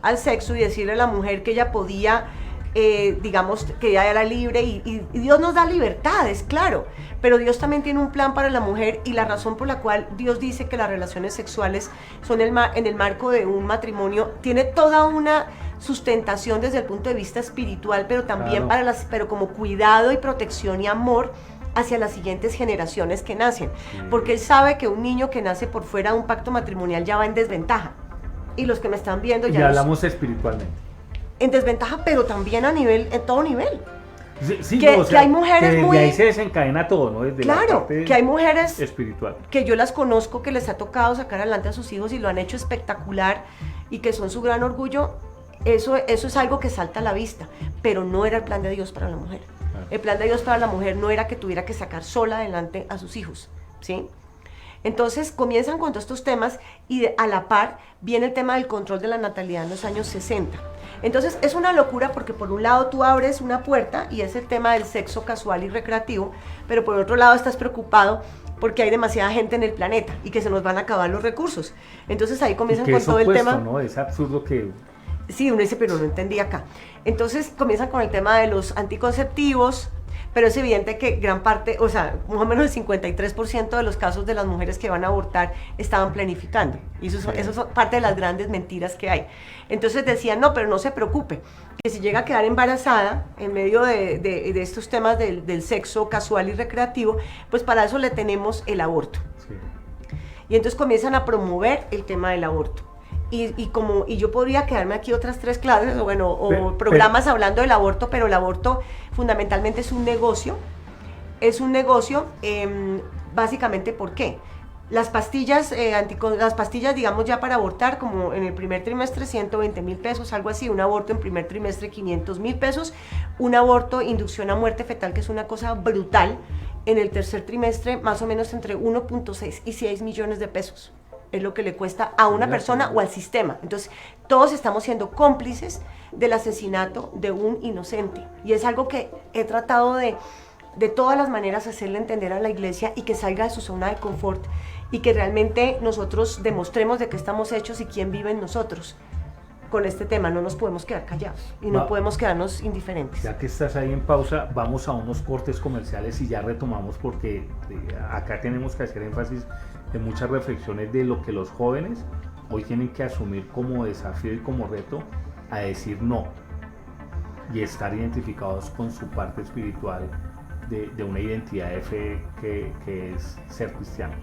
al sexo y decirle a la mujer que ella podía, digamos, que ella era libre y Dios nos da libertades, claro, pero Dios también tiene un plan para la mujer y la razón por la cual Dios dice que las relaciones sexuales son en el marco de un matrimonio, tiene toda una sustentación desde el punto de vista espiritual, pero también claro. pero como cuidado y protección y amor hacia las siguientes generaciones que nacen, porque él sabe que un niño que nace por fuera de un pacto matrimonial ya va en desventaja, y los que me están viendo ya hablamos espiritualmente. En desventaja, pero también en todo nivel. Sí, que hay mujeres que muy... ahí se desencadena todo, ¿no? Desde claro, la parte que hay mujeres espiritual. Que yo las conozco, que les ha tocado sacar adelante a sus hijos y lo han hecho espectacular y que son su gran orgullo. Eso es algo que salta a la vista, pero no era el plan de Dios para la mujer. Claro. El plan de Dios para la mujer no era que tuviera que sacar sola adelante a sus hijos, ¿sí? Entonces comienzan con todos estos temas y a la par viene el tema del control de la natalidad en los años 60. Entonces es una locura porque por un lado tú abres una puerta y es el tema del sexo casual y recreativo, pero por otro lado estás preocupado porque hay demasiada gente en el planeta y que se nos van a acabar los recursos. Entonces ahí comienzan que con es todo opuesto, el tema. ¿no? Es absurdo que... Sí, uno dice, pero no entendí acá. Entonces comienzan con el tema de los anticonceptivos, pero es evidente que gran parte, o sea, más o menos el 53% de los casos de las mujeres que van a abortar estaban planificando. Y eso es parte de las grandes mentiras que hay. Entonces decían, no, pero no se preocupe, que si llega a quedar embarazada en medio de estos temas del sexo casual y recreativo, pues para eso le tenemos el aborto. Sí. Y entonces comienzan a promover el tema del aborto. Y yo podría quedarme aquí otras 3 clases, o programas hablando del aborto, pero el aborto fundamentalmente es un negocio. Es un negocio, básicamente, ¿por qué? Las pastillas, digamos, ya para abortar, como en el primer trimestre, 120,000 pesos, algo así. Un aborto en primer trimestre, 500,000 pesos. Un aborto, inducción a muerte fetal, que es una cosa brutal. En el tercer trimestre, más o menos entre 1.6 y 6 millones de pesos. Es lo que le cuesta a una persona o al sistema. Entonces, todos estamos siendo cómplices del asesinato de un inocente. Y es algo que he tratado de todas las maneras hacerle entender a la iglesia y que salga de su zona de confort y que realmente nosotros demostremos de qué estamos hechos y quién vive en nosotros. Con este tema no nos podemos quedar callados y no podemos quedarnos indiferentes. Ya que estás ahí en pausa, vamos a unos cortes comerciales y ya retomamos, porque acá tenemos que hacer énfasis en muchas reflexiones de lo que los jóvenes hoy tienen que asumir como desafío y como reto a decir no y estar identificados con su parte espiritual de una identidad de fe que es ser cristiano.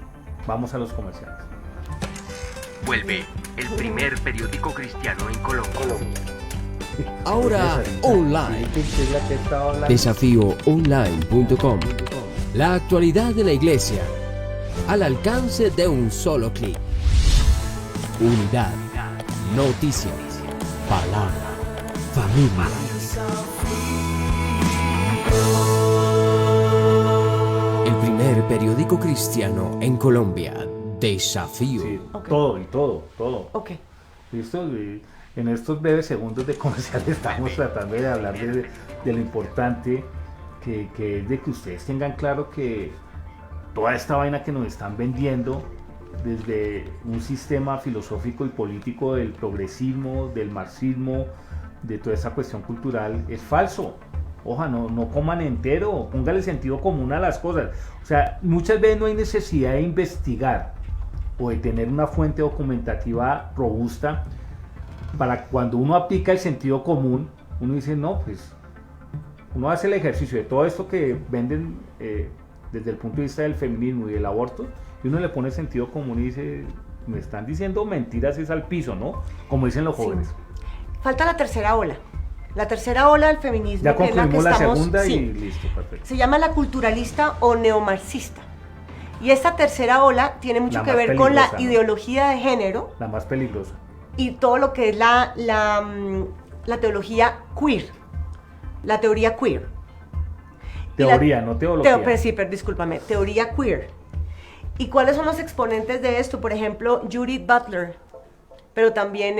Vamos a los comerciales. Vuelve el primer periódico cristiano en Colombia. Ahora online. Desafíoonline.com. La actualidad de la iglesia al alcance de un solo clic. Unidad, noticias, palabra, familia. El primer periódico cristiano en Colombia. Desafío. Sí, Okay. todo. Ok. ¿Listo? Y en estos breves segundos de comercial estamos tratando de hablar de lo importante que es de que ustedes tengan claro que toda esta vaina que nos están vendiendo desde un sistema filosófico y político del progresismo, del marxismo, de toda esa cuestión cultural, es falso. Oja, no coman entero, póngale sentido común a las cosas. O sea, muchas veces no hay necesidad de investigar o de tener una fuente documentativa robusta para cuando uno aplica el sentido común, uno dice, no, pues uno hace el ejercicio de todo esto que venden desde el punto de vista del feminismo y del aborto, y uno le pone sentido común y dice, me están diciendo mentiras, es al piso, ¿no? Como dicen los jóvenes. Sí. Falta la tercera ola. La tercera ola del feminismo, Ya que es la que concluimos la estamos, segunda sí, y listo, perfecto. se llama la culturalista o neomarxista. Y esta tercera ola tiene mucho La que más ver con la peligrosa, ¿no? ideología de género La más peligrosa. y todo lo que es la teología queer. La teoría queer. Teoría, no teología. Discúlpame, teoría queer. ¿Y cuáles son los exponentes de esto? Por ejemplo, Judith Butler, pero también,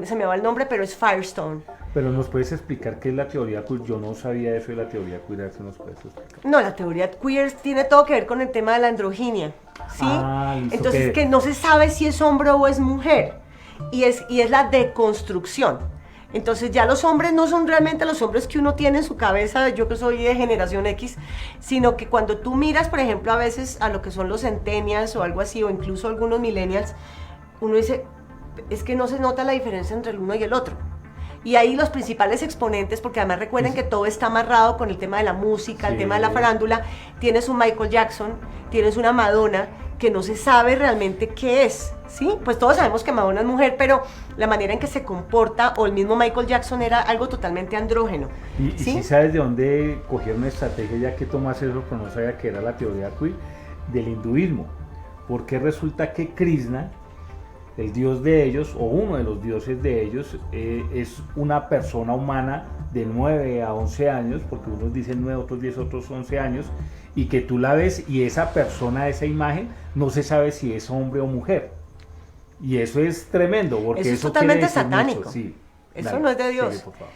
se me va el nombre, pero es Firestone. Pero ¿nos puedes explicar qué es la teoría queer? Yo no sabía eso de la teoría queer, ¿eso nos puedes explicar? No, la teoría queer tiene todo que ver con el tema de la androginia, ¿sí? Listo, Entonces, que no se sabe si es hombre o es mujer, y es la deconstrucción. Entonces ya los hombres no son realmente los hombres que uno tiene en su cabeza, yo que soy de generación X, sino que cuando tú miras, por ejemplo, a veces a lo que son los centennials o algo así, o incluso algunos millennials, uno dice, es que no se nota la diferencia entre el uno y el otro. Y ahí los principales exponentes, porque además recuerden que todo está amarrado con el tema de la música, el tema de la farándula, tienes un Michael Jackson, tienes una Madonna, que no se sabe realmente qué es, ¿sí? Pues todos sabemos que Madonna es mujer, pero la manera en que se comporta, o el mismo Michael Jackson, era algo totalmente andrógeno. ¿Y si sabes de dónde cogieron una estrategia, ya que tomas eso, pero no sabía que era la teoría queer, del hinduismo? Porque resulta que Krishna, el dios de ellos, o uno de los dioses de ellos, es una persona humana de 9 a 11 años, porque unos dicen 9, otros 10, otros 11 años, y que tú la ves y esa persona, esa imagen, no se sabe si es hombre o mujer. Y eso es tremendo, porque eso es eso totalmente quiere decir satánico. mucho. Sí, Eso dale, no es de Dios. sigue, por favor.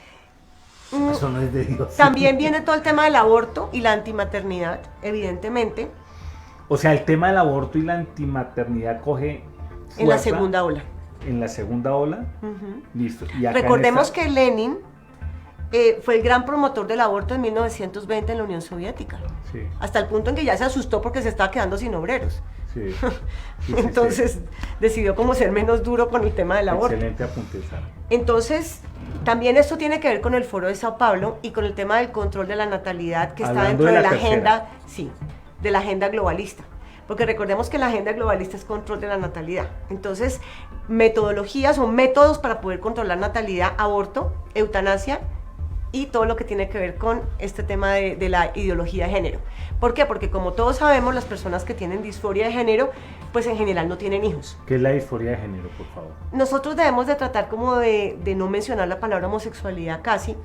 Eso no es de Dios. También viene todo el tema del aborto y la antimaternidad, evidentemente. O sea, el tema del aborto y la antimaternidad coge En la fuerza segunda ola. en la segunda ola. Ujú. Listo. Y acá en Recordemos esta- que Lenin fue el gran promotor del aborto en 1920 en la Unión Soviética, Sí, hasta el punto en que ya se asustó porque se estaba quedando sin obreros. sí. Sí, sí, Entonces decidió como ser menos duro con el tema del sí. aborto. Excelente apunte, Sara. Entonces, también esto tiene que ver con el Foro de Sao Paulo y con el tema del control de la natalidad que está Hablando dentro de de la la tercera. agenda, sí, de la agenda globalista. Porque recordemos que la agenda globalista es control de la natalidad. Entonces, metodologías o métodos para poder controlar natalidad, aborto, eutanasia y todo lo que tiene que ver con este tema de la ideología de género. ¿Por qué? Porque como todos sabemos, las personas que tienen disforia de género, pues en general no tienen hijos. ¿Qué es la disforia de género, por favor? Nosotros debemos de tratar como de no mencionar la palabra homosexualidad casi,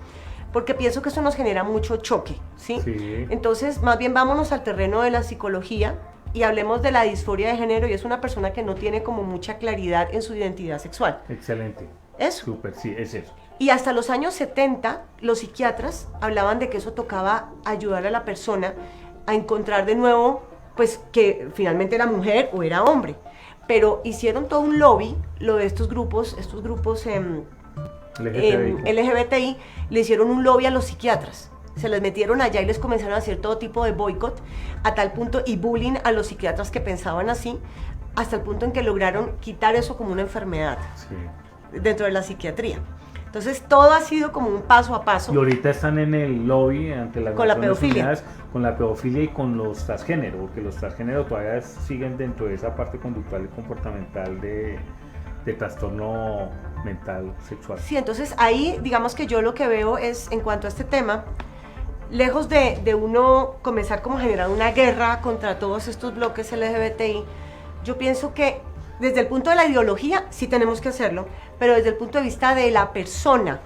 porque pienso que eso nos genera mucho choque, ¿sí? Sí. Entonces, más bien vámonos al terreno de la psicología y hablemos de la disforia de género, y es una persona que no tiene como mucha claridad en su identidad sexual. Excelente. Eso. Súper, sí, es eso. Y hasta los años 70, los psiquiatras hablaban de que eso tocaba ayudar a la persona a encontrar de nuevo, pues, que finalmente era mujer o era hombre. Pero hicieron todo un lobby, lo de estos grupos LGBTI, le hicieron un lobby a los psiquiatras. Se les metieron allá y les comenzaron a hacer todo tipo de boicot, a tal punto, y bullying a los psiquiatras que pensaban así, hasta el punto en que lograron quitar eso como una enfermedad Sí. dentro de la psiquiatría. Entonces todo ha sido como un paso a paso. Y ahorita están en el lobby ante las Con la Naciones pedofilia. Unidas, con la pedofilia y con los transgénero, porque los transgénero todavía siguen dentro de esa parte conductual y comportamental de trastorno mental sexual. Sí, entonces ahí digamos que yo lo que veo es, en cuanto a este tema, lejos de uno comenzar como a generar una guerra contra todos estos bloques LGBTI, yo pienso que desde el punto de la ideología sí tenemos que hacerlo, pero desde el punto de vista de la persona,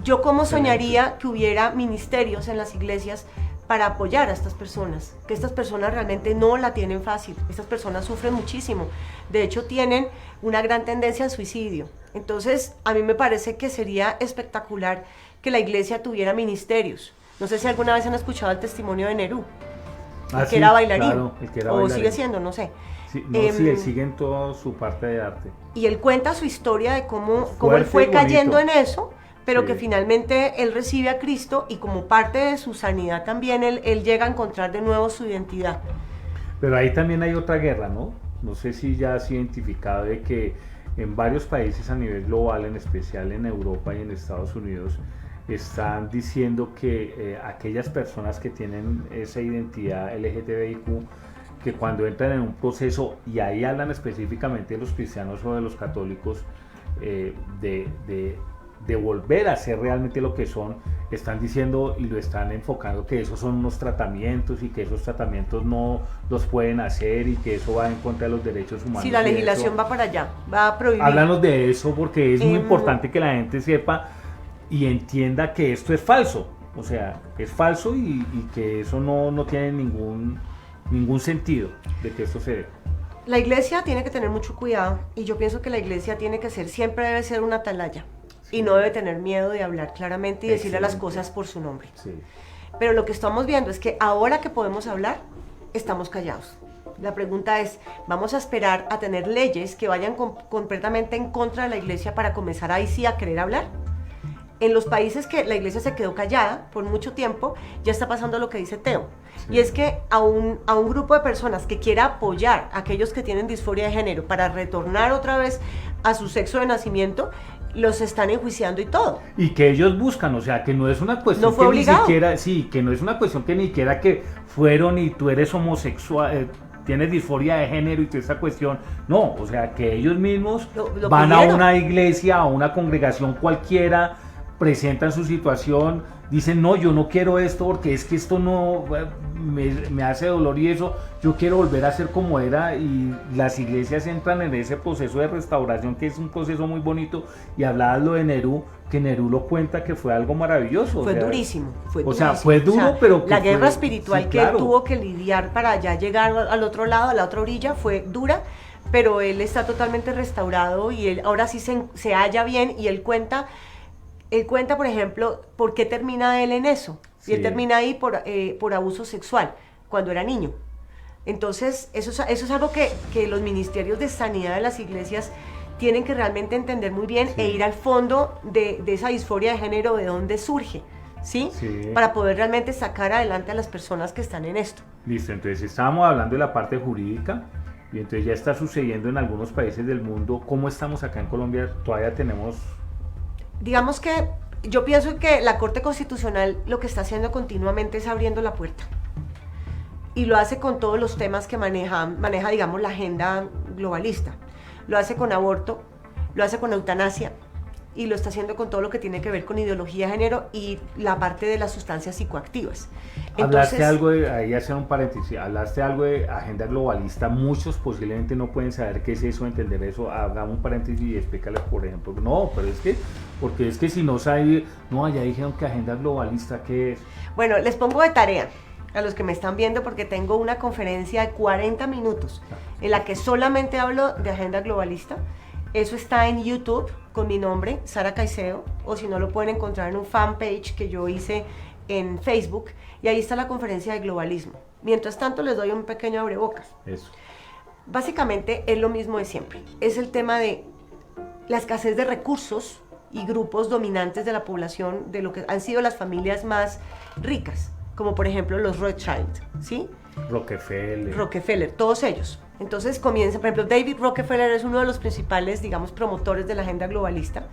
yo como soñaría que hubiera ministerios en las iglesias para apoyar a estas personas, que estas personas realmente no la tienen fácil, estas personas sufren muchísimo, de hecho tienen una gran tendencia al suicidio. Entonces a mí me parece que sería espectacular que la iglesia tuviera ministerios. No sé si alguna vez han escuchado el testimonio de Nerú, el que era bailarín, claro, el que era o bailarín. sigue siendo, no sé. Sí, no, sí, él sigue en toda su parte de arte. Y él cuenta su historia de cómo él Fuerte fue y bonito. cayendo en eso, pero Sí. que finalmente él recibe a Cristo y como parte de su sanidad también él llega a encontrar de nuevo su identidad. Pero ahí también hay otra guerra, ¿no? No sé si ya has identificado de que en varios países a nivel global, en especial en Europa y en Estados Unidos, están diciendo que aquellas personas que tienen esa identidad LGTBIQ, que cuando entran en un proceso, y ahí hablan específicamente de los cristianos o de los católicos, de volver a ser realmente lo que son, están diciendo y lo están enfocando que esos son unos tratamientos y que esos tratamientos no los pueden hacer y que eso va en contra de los derechos humanos. Si la y eso. legislación va para allá, va a prohibir. Háblanos de eso porque es muy Em, importante que la gente sepa y entienda que esto es falso. O sea, es falso y que eso no tiene ningún sentido de que esto se dé. La iglesia tiene que tener mucho cuidado y yo pienso que la iglesia tiene que ser, siempre debe ser una atalaya y no debe tener miedo de hablar claramente y decirle las Excelente. cosas por su nombre. Sí. Pero lo que estamos viendo es que ahora que podemos hablar, estamos callados. La pregunta es, ¿vamos a esperar a tener leyes que vayan completamente en contra de la iglesia para comenzar ahí sí a querer hablar? En los países que la iglesia se quedó callada por mucho tiempo, ya está pasando lo que dice Teo. Sí. Y es que a un grupo de personas que quiera apoyar a aquellos que tienen disforia de género para retornar otra vez a su sexo de nacimiento, los están enjuiciando y todo. Y que ellos buscan, o sea, que no es una cuestión No fue que obligado. ni siquiera, sí, que no es una cuestión que ni siquiera que fueron y tú eres homosexual, tienes disforia de género y toda esa cuestión, no, o sea, que ellos mismos Lo van pidieron. a una iglesia, a una congregación cualquiera, presentan su situación, dicen, no, yo no quiero esto porque es que esto no me hace dolor y eso, yo quiero volver a ser como era, y las iglesias entran en ese proceso de restauración que es un proceso muy bonito. Y hablabas lo de Nerú, que Nerú lo cuenta que fue algo maravilloso. Fue o sea, durísimo, fue o sea, durísimo. fue duro, pero que la guerra fue- espiritual sí, que claro. él tuvo que lidiar para ya llegar al otro lado, a la otra orilla, fue dura, pero él está totalmente restaurado y él ahora sí se halla bien y él cuenta, por ejemplo, por qué termina él en eso. Y él Sí. termina ahí por abuso sexual, cuando era niño. Entonces, eso es algo que los ministerios de sanidad de las iglesias tienen que realmente entender muy bien e ir al fondo de esa disforia de género, de dónde surge, ¿sí? Para poder realmente sacar adelante a las personas que están en esto. Listo, entonces estábamos hablando de la parte jurídica y entonces ya está sucediendo en algunos países del mundo. ¿Cómo estamos acá en Colombia? Todavía tenemos... Digamos que yo pienso que la Corte Constitucional lo que está haciendo continuamente es abriendo la puerta. Y lo hace con todos los temas que maneja, digamos, la agenda globalista. Lo hace con aborto, lo hace con eutanasia y lo está haciendo con todo lo que tiene que ver con ideología de género y la parte de las sustancias psicoactivas. Hablaste algo de, ahí hacer un paréntesis, hablaste algo de agenda globalista, muchos posiblemente no pueden saber qué es eso, entender eso, hagamos un paréntesis y explícales, por ejemplo, no, pero es que, porque es que si no sabe, no, allá dijeron que agenda globalista, ¿qué es? Bueno, les pongo de tarea a los que me están viendo porque tengo una conferencia de 40 minutos en la que solamente hablo de agenda globalista. Eso está en YouTube con mi nombre, Sara Caicedo, o si no lo pueden encontrar en un fanpage que yo hice en Facebook, y ahí está la conferencia de globalismo. Mientras tanto les doy un pequeño abrebocas. Eso. Básicamente es lo mismo de siempre, es el tema de la escasez de recursos y grupos dominantes de la población, de lo que han sido las familias más ricas, como por ejemplo los Rothschild, ¿sí? Rockefeller, todos ellos. Entonces comienza, por ejemplo, David Rockefeller es uno de los principales, digamos, promotores de la agenda globalista,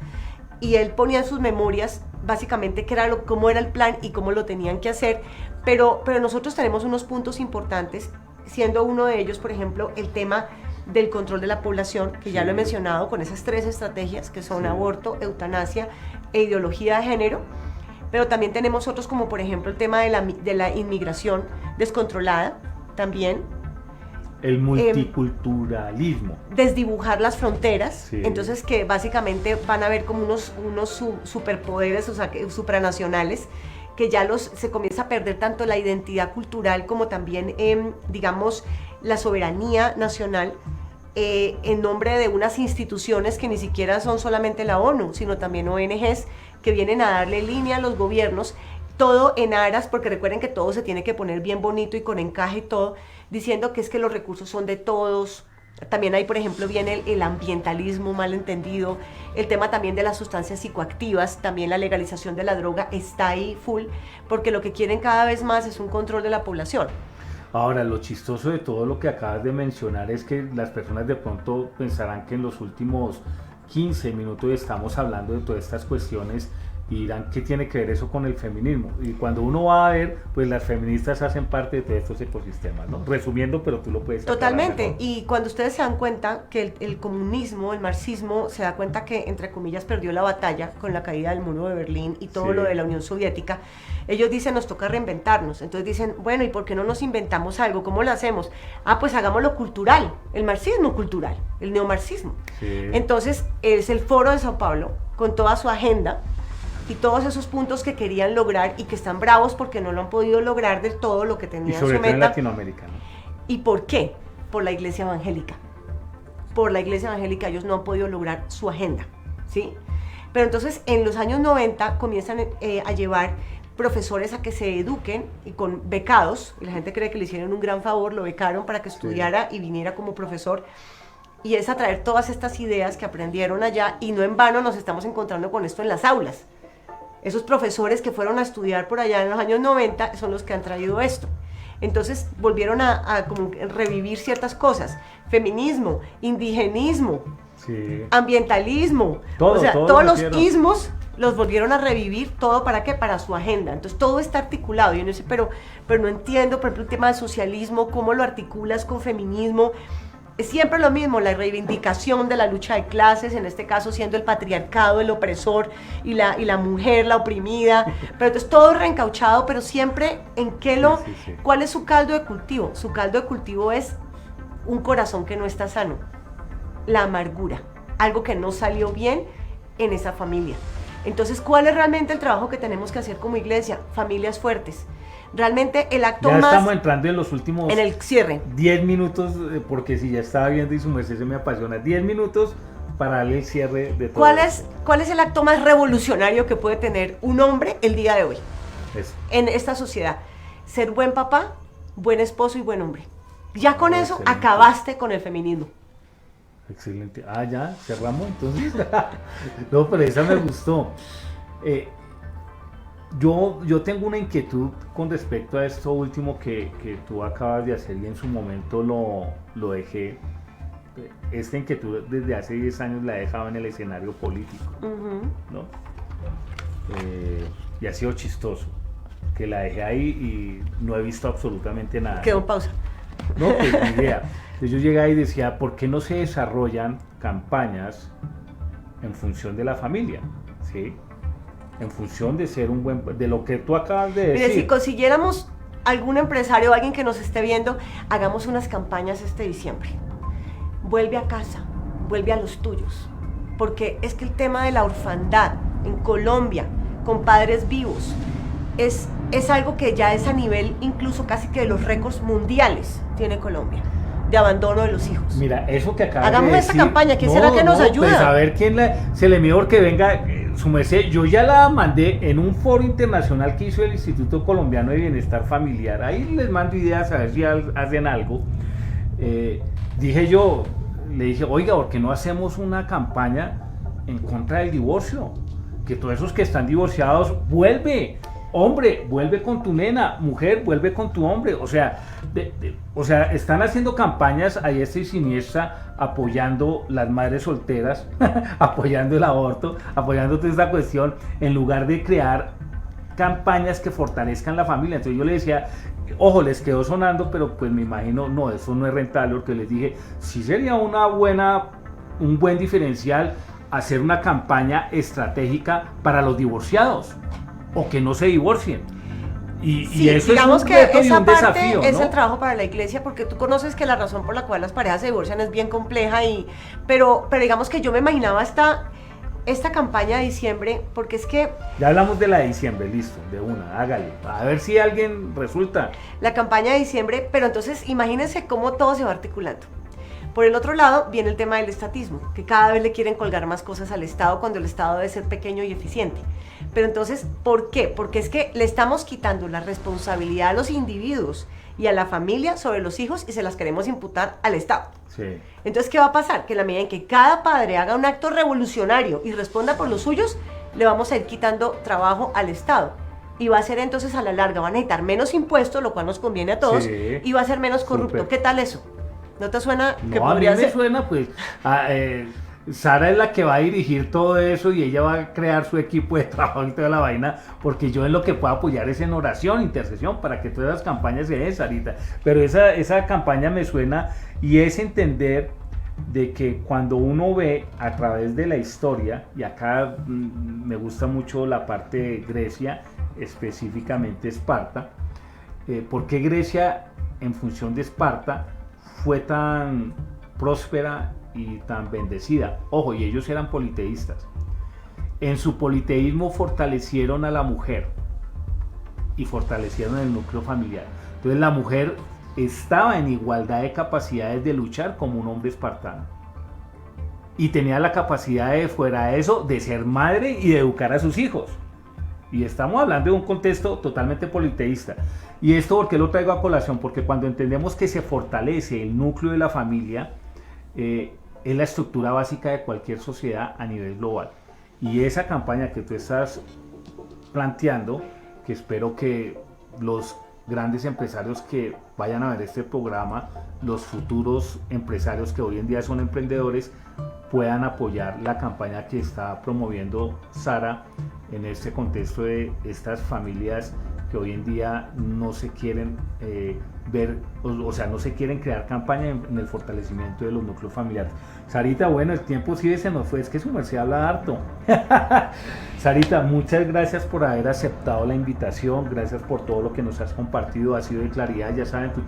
y él ponía en sus memorias básicamente cómo era el plan y cómo lo tenían que hacer, pero nosotros tenemos unos puntos importantes, siendo uno de ellos, por ejemplo, el tema del control de la población, que ya lo he mencionado, con esas 3 estrategias que son aborto, eutanasia e ideología de género. Pero también tenemos otros como por ejemplo el tema de la inmigración descontrolada, también. El multiculturalismo. Desdibujar las fronteras, entonces que básicamente van a haber como unos superpoderes, o sea, supranacionales, que ya se comienza a perder tanto la identidad cultural como también, digamos, la soberanía nacional, en nombre de unas instituciones que ni siquiera son solamente la ONU, sino también ONGs, que vienen a darle línea a los gobiernos, todo en aras, porque recuerden que todo se tiene que poner bien bonito y con encaje y todo, diciendo que es que los recursos son de todos. También ahí, por ejemplo, viene el ambientalismo mal entendido, el tema también de las sustancias psicoactivas, también la legalización de la droga está ahí full, porque lo que quieren cada vez más es un control de la población. Ahora, lo chistoso de todo lo que acabas de mencionar es que las personas de pronto pensarán que en los últimos 15 minutos estamos hablando de todas estas cuestiones y dirán, ¿qué tiene que ver eso con el feminismo? Y cuando uno va a ver, pues las feministas hacen parte de todos estos ecosistemas, ¿no? Resumiendo, pero tú lo puedes totalmente, y cuando ustedes se dan cuenta que el comunismo, el marxismo, se da cuenta que, entre comillas, perdió la batalla con la caída del muro de Berlín y todo lo de la Unión Soviética, ellos dicen, nos toca reinventarnos. Entonces dicen, bueno, ¿y por qué no nos inventamos algo? ¿Cómo lo hacemos? Pues hagámoslo cultural, el marxismo cultural, el neomarxismo. Entonces es el Foro de Sao Paulo, con toda su agenda, y todos esos puntos que querían lograr y que están bravos porque no lo han podido lograr del todo lo que tenían en su meta. Y sobre todo en Latinoamérica, ¿no? ¿Y por qué? Por la Iglesia Evangélica. Por la Iglesia Evangélica ellos no han podido lograr su agenda, ¿sí? Pero entonces en los años 90 comienzan a llevar profesores a que se eduquen y con becados, y la gente cree que le hicieron un gran favor, lo becaron para que estudiara y viniera como profesor, y es a traer todas estas ideas que aprendieron allá, y no en vano nos estamos encontrando con esto en las aulas. Esos profesores que fueron a estudiar por allá en los años 90 son los que han traído esto. Entonces volvieron a como revivir ciertas cosas, feminismo, indigenismo, ambientalismo, todos los ismos los volvieron a revivir, todo ¿para qué? Para su agenda. Entonces todo está articulado, y uno dice, pero no entiendo, por ejemplo, el tema del socialismo, cómo lo articulas con feminismo. Es siempre lo mismo, la reivindicación de la lucha de clases, en este caso siendo el patriarcado el opresor y la mujer la oprimida, pero entonces todo reencauchado, pero siempre en qué ¿cuál es su caldo de cultivo? Su caldo de cultivo es un corazón que no está sano, la amargura, algo que no salió bien en esa familia. Entonces, ¿cuál es realmente el trabajo que tenemos que hacer como iglesia? Familias fuertes. Realmente el acto ya más... Ya estamos entrando en los últimos... En el cierre. 10 minutos, porque si ya estaba viendo y su merced se me apasiona, 10 minutos para darle el cierre de todo. ¿Cuál es el acto más revolucionario que puede tener un hombre el día de hoy? Eso. En esta sociedad. Ser buen papá, buen esposo y buen hombre. Ya con eso Excelente. acabaste con el feminismo. Excelente. Ah, ya, cerramos entonces. No, pero esa me gustó. Yo tengo una inquietud con respecto a esto último que tú acabas de hacer y en su momento lo dejé. Esta inquietud desde hace 10 años la he dejado en el escenario político, ¿no? Y ha sido chistoso que la dejé ahí y no he visto absolutamente nada. Quedó en pausa. No, pues ni idea. Entonces yo llegué ahí y decía, ¿por qué no se desarrollan campañas en función de la familia? ¿Sí? En función de ser un buen, de lo que tú acabas de decir. Mire, si consiguiéramos algún empresario o alguien que nos esté viendo, hagamos unas campañas este diciembre. Vuelve a casa, vuelve a los tuyos, porque es que el tema de la orfandad en Colombia, con padres vivos, es algo que ya es a nivel incluso casi que de los récords mundiales tiene Colombia, de abandono de los hijos. Mira, eso que acabas Hagamos de esta decir. campaña, ¿quién será que nos ayuda? Pues a ver quién se le mejor que venga, su merced. Yo ya la mandé en un foro internacional que hizo el Instituto Colombiano de Bienestar Familiar. Ahí les mando ideas a ver si hacen algo. Le dije, oiga, ¿por qué no hacemos una campaña en contra del divorcio? Que todos esos que están divorciados, vuelve. Hombre, vuelve con tu nena, mujer, vuelve con tu hombre. O sea, están haciendo campañas a diestra y siniestra, apoyando las madres solteras, apoyando el aborto, apoyando toda esta cuestión, en lugar de crear campañas que fortalezcan la familia. Entonces yo le decía, ojo, les quedó sonando, pero pues me imagino, no, eso no es rentable, porque les dije, sí sería un buen diferencial hacer una campaña estratégica para los divorciados, o que no se divorcien. Y eso digamos es un que reto y esa un parte desafío, es ¿no? el trabajo para la iglesia, porque tú conoces que la razón por la cual las parejas se divorcian es bien compleja, pero digamos que yo me imaginaba esta campaña de diciembre, porque es que Ya hablamos de la de diciembre, listo, de una, hágale. A ver si alguien resulta. la campaña de diciembre, pero entonces imagínense cómo todo se va articulando. Por el otro lado viene el tema del estatismo, que cada vez le quieren colgar más cosas al Estado cuando el Estado debe ser pequeño y eficiente. Pero entonces, ¿por qué? Porque es que le estamos quitando la responsabilidad a los individuos y a la familia sobre los hijos y se las queremos imputar al Estado. Sí. Entonces, ¿qué va a pasar? Que en la medida en que cada padre haga un acto revolucionario y responda por los suyos, le vamos a ir quitando trabajo al Estado. Y va a ser entonces a la larga, van a necesitar menos impuestos, lo cual nos conviene a todos, Sí. y va a ser menos corrupto. Súper. ¿Qué tal eso? ¿No te suena que No, a mí podría me ser? suena, pues, Sara es la que va a dirigir todo eso y ella va a crear su equipo de trabajo y toda la vaina, porque yo en lo que puedo apoyar es en oración, intercesión, para que todas las campañas se den, Sarita. Pero esa campaña me suena, y es entender de que cuando uno ve a través de la historia, y acá me gusta mucho la parte de Grecia, específicamente Esparta, ¿por qué Grecia, en función de Esparta, fue tan próspera y tan bendecida? Ojo, y ellos eran politeístas. En su politeísmo fortalecieron a la mujer y fortalecieron el núcleo familiar. Entonces la mujer estaba en igualdad de capacidades de luchar como un hombre espartano, y tenía la capacidad de, fuera de eso, de ser madre y de educar a sus hijos. Y estamos hablando de un contexto totalmente politeísta. Y esto, ¿por qué lo traigo a colación? Porque cuando entendemos que se fortalece el núcleo de la familia, es la estructura básica de cualquier sociedad a nivel global. Y esa campaña que tú estás planteando, que espero que los grandes empresarios que vayan a ver este programa, los futuros empresarios que hoy en día son emprendedores, puedan apoyar la campaña que está promoviendo Sara en este contexto de estas familias que hoy en día no se quieren ver, o sea, no se quieren crear campaña en el fortalecimiento de los núcleos familiares. Sarita, bueno, el tiempo sí se nos fue, es que su merced habla harto. Sarita, muchas gracias por haber aceptado la invitación, gracias por todo lo que nos has compartido, ha sido de claridad. Ya saben, tú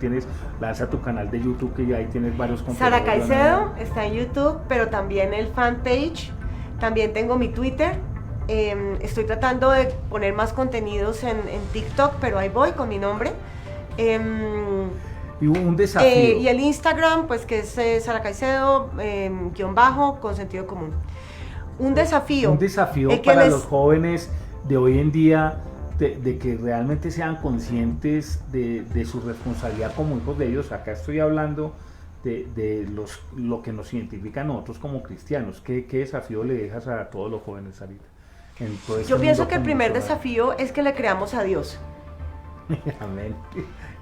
lanza tu canal de YouTube, que ya ahí tienes varios contenidos. Sara Caicedo está en YouTube, pero también el fanpage, también tengo mi Twitter. Estoy tratando de poner más contenidos en TikTok, pero ahí voy con mi nombre. Y un desafío. Y el Instagram, pues que es Sara Caicedo, _ con sentido común. Un desafío para les... los jóvenes de hoy en día, de que realmente sean conscientes de su responsabilidad como hijos de Dios. Acá estoy hablando de lo que nos identifica a nosotros como cristianos. ¿Qué desafío le dejas a todos los jóvenes, Sarita? Yo pienso que el primer desafío es que le creamos a Dios. Amén.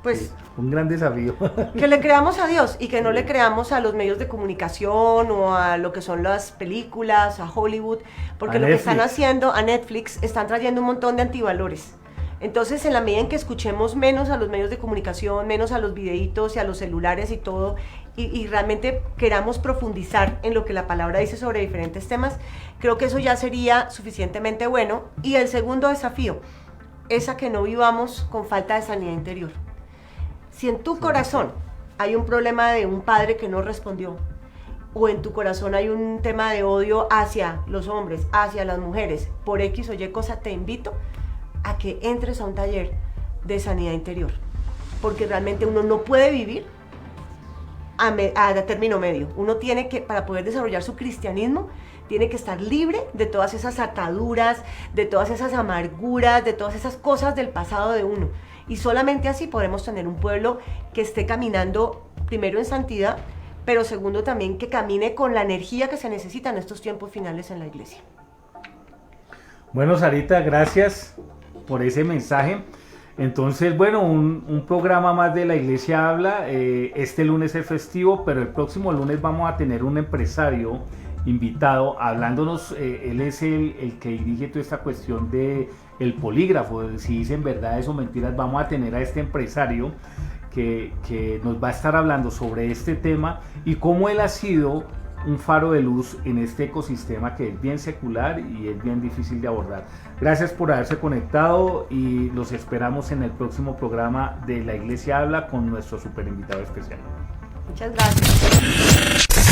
Pues sí, un gran desafío. Que le creamos a Dios y que no le creamos a los medios de comunicación o a lo que son las películas, a Hollywood, porque lo que están haciendo, a Netflix, están trayendo un montón de antivalores. Entonces, en la medida en que escuchemos menos a los medios de comunicación, menos a los videitos y a los celulares y todo, y realmente queramos profundizar en lo que la palabra dice sobre diferentes temas, creo que eso ya sería suficientemente bueno. Y el segundo desafío es a que no vivamos con falta de sanidad interior. Si en tu corazón hay un problema de un padre que no respondió, o en tu corazón hay un tema de odio hacia los hombres, hacia las mujeres, por X o Y cosa, te invito a que entres a un taller de sanidad interior, porque realmente uno no puede vivir a término medio. Uno tiene que, para poder desarrollar su cristianismo, tiene que estar libre de todas esas ataduras, de todas esas amarguras, de todas esas cosas del pasado de uno. Y solamente así podremos tener un pueblo que esté caminando, primero en santidad, pero segundo también que camine con la energía que se necesita en estos tiempos finales en la iglesia. Bueno, Sarita, gracias por ese mensaje. Entonces, bueno, un programa más de La Iglesia Habla. Este lunes es festivo, pero el próximo lunes vamos a tener un empresario invitado hablándonos. Él es el que dirige toda esta cuestión de el polígrafo, si dicen verdades o mentiras. Vamos a tener a este empresario que nos va a estar hablando sobre este tema y cómo él ha sido un faro de luz en este ecosistema que es bien secular y es bien difícil de abordar. Gracias por haberse conectado y los esperamos en el próximo programa de La Iglesia Habla con nuestro super invitado especial. Muchas gracias.